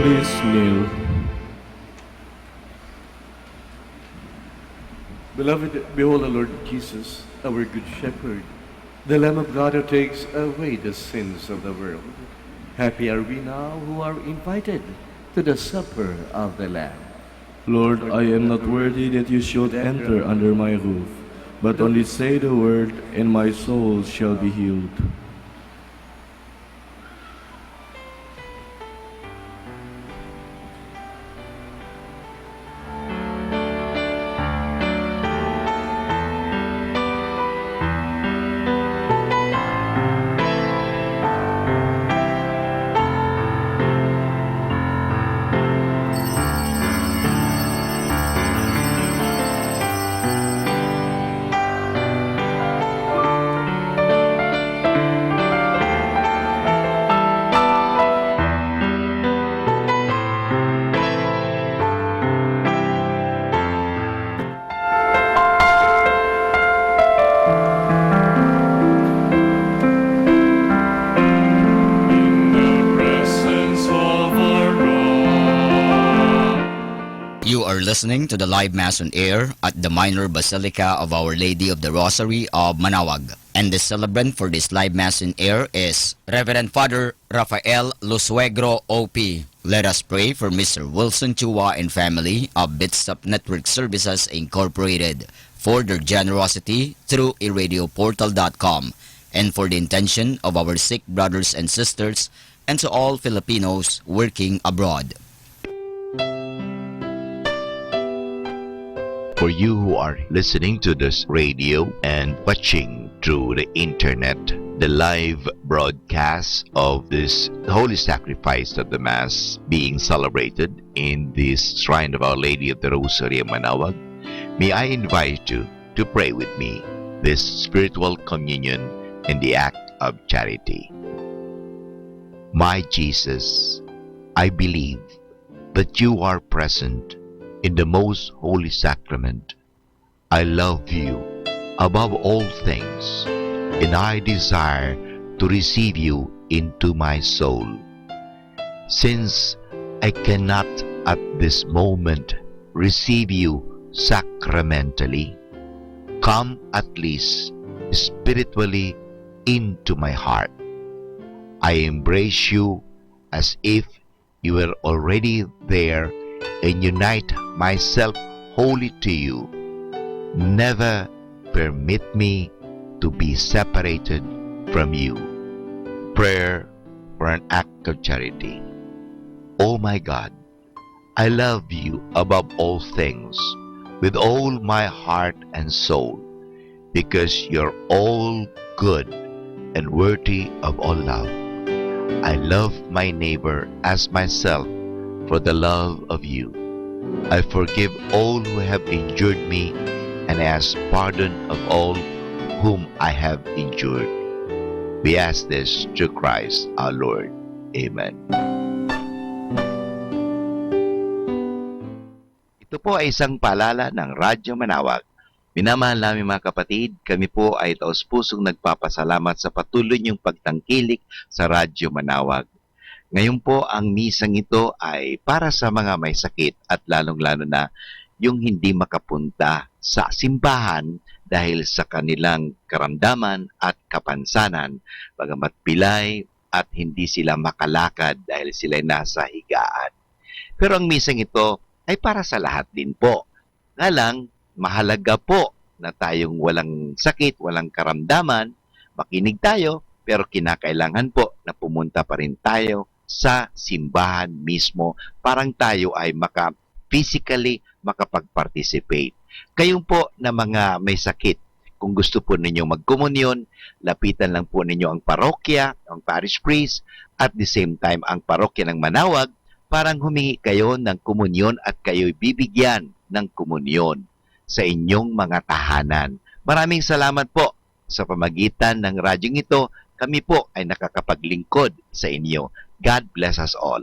Please kneel. Beloved, behold the Lord Jesus, our good shepherd, the Lamb of God who takes away the sins of the world. Happy are we now who are invited to the supper of the Lamb. Lord, I am not worthy that you should enter under my roof, but only say the word, and my soul shall be healed. You are listening to the live Mass on air at the Minor Basilica of Our Lady of the Rosary of Manawag. And the celebrant for this live Mass on air is Reverend Father Rafael Lusuegro OP. Let us pray for Mr. Wilson Chua and family of Bitstop Network Services Incorporated for their generosity through iradioportal.com, and for the intention of our sick brothers and sisters, and to all Filipinos working abroad. For you who are listening to this radio and watching through the internet, the live broadcast of this holy sacrifice of the Mass being celebrated in this shrine of Our Lady of the Rosary of Manawag, may I invite you to pray with me this spiritual communion in the act of charity. My Jesus, I believe that you are present in the most holy sacrament. I love you above all things, and I desire to receive you into my soul. Since I cannot at this moment receive you sacramentally, come at least spiritually into my heart. I embrace you as if you were already there and unite myself wholly to you. Never permit me to be separated from you. Prayer for an act of charity. Oh my God, I love you above all things with all my heart and soul, because you're all good and worthy of all love. I love my neighbor as myself for the love of you. I forgive all who have injured me and ask pardon of all whom I have injured. We ask this through Christ our Lord. Amen. Ito po ay isang paalala ng Radyo Manawag. Minamahal namin mga kapatid, kami po ay taos-pusong nagpapasalamat sa patuloy niyong pagtangkilik sa Radyo Manawag. Ngayon po, ang misang ito ay para sa mga may sakit at lalong-lalo na yung hindi makapunta sa simbahan dahil sa kanilang karamdaman at kapansanan, bagamat pilay at hindi sila makalakad dahil sila nasa higaan. Pero ang misang ito ay para sa lahat din po. Nga lang, mahalaga po na tayong walang sakit, walang karamdaman, makinig tayo, pero kinakailangan po na pumunta pa rin tayo sa simbahan mismo parang tayo ay physically makapag-participate. Kayong po na mga may sakit, kung gusto po ninyo magkomunyon, lapitan lang po ninyo ang parokya, ang parish priest, at the same time ang parokya ng Manawag, parang humingi kayo ng komunyon at kayo'y bibigyan ng komunyon sa inyong mga tahanan. Maraming salamat po sa pamagitan ng radyong ito. Kami po ay nakakapaglingkod sa inyo. God bless us all.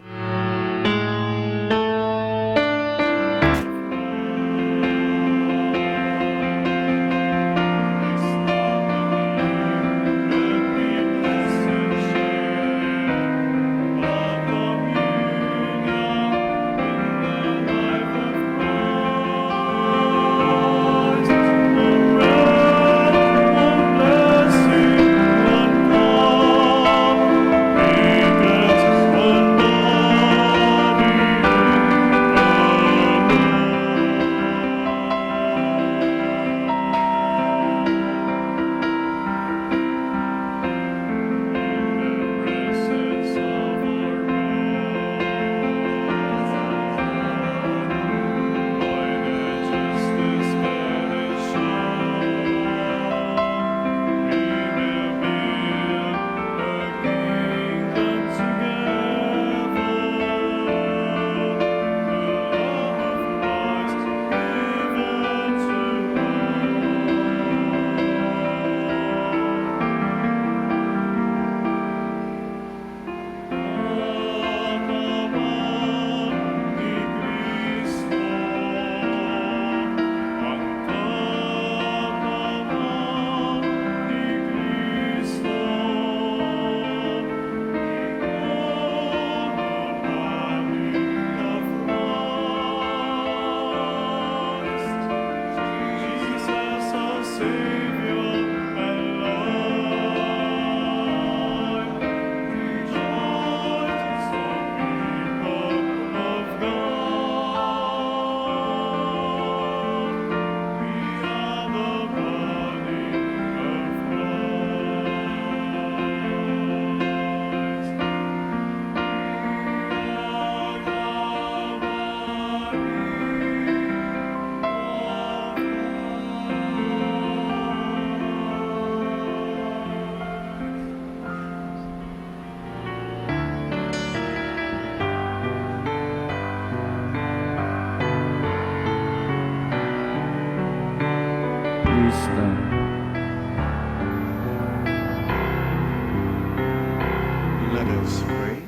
Let us pray.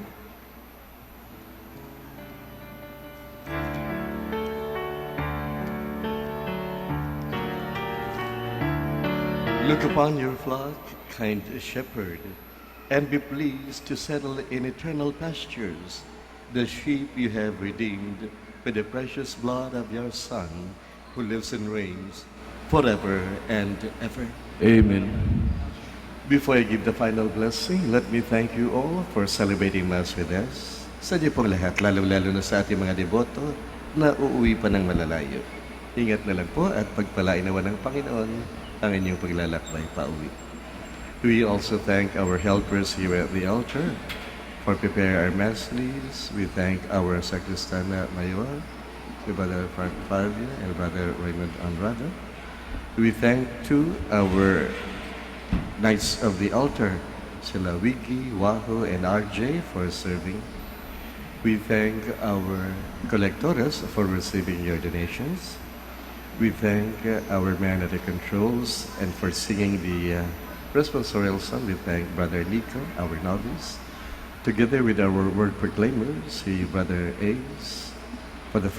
Look upon your flock, kind shepherd, and be pleased to settle in eternal pastures the sheep you have redeemed with the precious blood of your Son, who lives and reigns forever and ever. Amen. Before I give the final blessing, let me thank you all for celebrating Mass with us. Sa inyo pong lahat, lalo-lalo na sa ating mga deboto na uuwi pa ng malalayo. Ingat na lang po at pagpalain naman ng Panginoon ang inyong paglalakbay pa uwi. We also thank our helpers here at the altar for preparing our Mass leads. We thank our Sacristan Mayor, Brother Frank Fabio and Brother Raymond Andrade. We thank too our Knights of the Altar, sila Wiki, Wahoo, and RJ for serving. We thank our collectors for receiving your donations. We thank our man at the controls and for singing the responsorial song. We thank Brother Nico, our novice, together with our word proclaimers, si Brother Ace, for the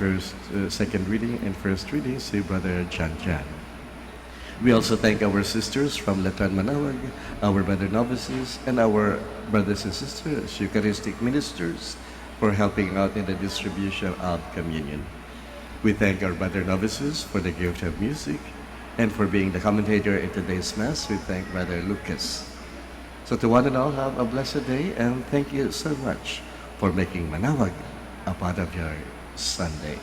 second reading and first reading, si Brother Jan Jan. We also thank our sisters from Latan Manawag, our brother novices, and our brothers and sisters, Eucharistic ministers, for helping out in the distribution of communion. We thank our brother novices for the gift of music, and for being the commentator in today's Mass, we thank Brother Lucas. So to one and all, have a blessed day, and thank you so much for making Manawag a part of your Sunday.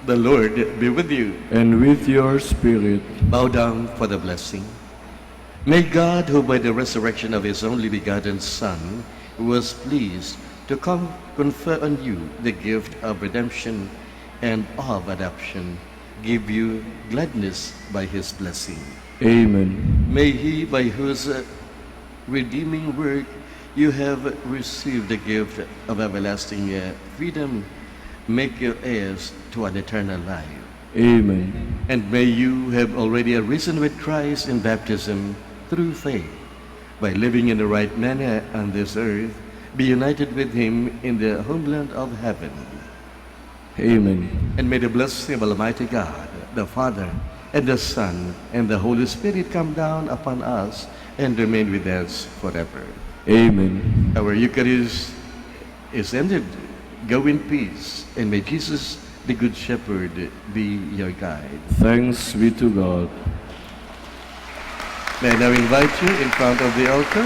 The Lord be with you. And with your spirit. Bow down for the blessing. May God, who by the resurrection of his only begotten Son was pleased to confer on you the gift of redemption and of adoption, give you gladness by his blessing. Amen. May he, by whose redeeming work you have received the gift of everlasting freedom, make you heirs to an eternal life. Amen. And may you have already arisen with Christ in baptism through faith, by living in the right manner on this earth, be united with him in the homeland of heaven. Amen. And may the blessing of Almighty God, the Father, and the Son, and the Holy Spirit come down upon us and remain with us forever. Amen. Our Eucharist is ended. Go in peace, and may Jesus, the Good Shepherd, be your guide. Thanks be to God. May I now invite you in front of the altar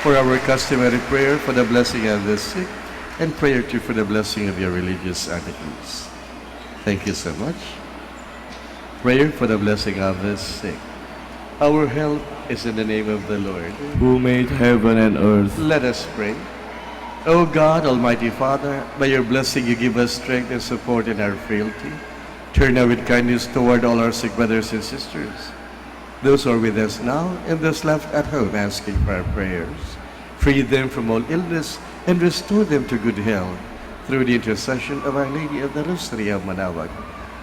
for our customary prayer for the blessing of the sick and prayer too for the blessing of your religious articles. Thank you so much. Prayer for the blessing of the sick. Our help is in the name of the Lord, who made heaven and earth. Let us pray. O God, Almighty Father, by your blessing you give us strength and support in our frailty. Turn now with kindness toward all our sick brothers and sisters, those who are with us now and those left at home asking for our prayers. Free them from all illness and restore them to good health through the intercession of Our Lady of the Rosary of Manawag,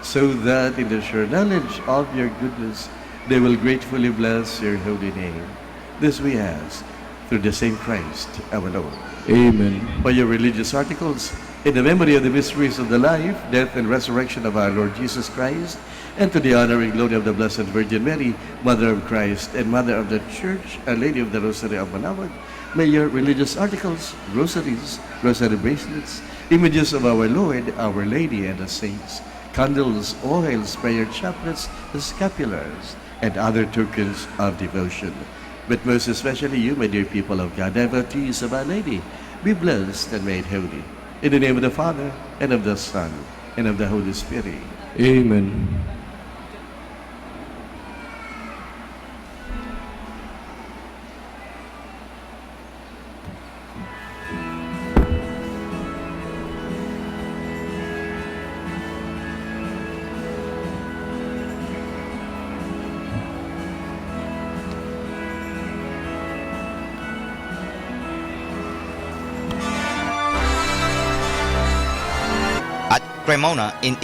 so that in the sure knowledge of your goodness they will gratefully bless your holy name. This we ask through the same Christ our Lord. Amen. By your religious articles, in the memory of the mysteries of the life, death, and resurrection of our Lord Jesus Christ, and to the honor and glory of the Blessed Virgin Mary, Mother of Christ and Mother of the Church, Our Lady of the Rosary of Manawag, may your religious articles, rosaries, rosary bracelets, images of our Lord, Our Lady, and the saints, candles, oils, prayer chaplets, scapulars, and other tokens of devotion. But most especially you, my dear people of God, devotees of Our Lady, be blessed and made holy. In the name of the Father, and of the Son, and of the Holy Spirit. Amen. At Cremona in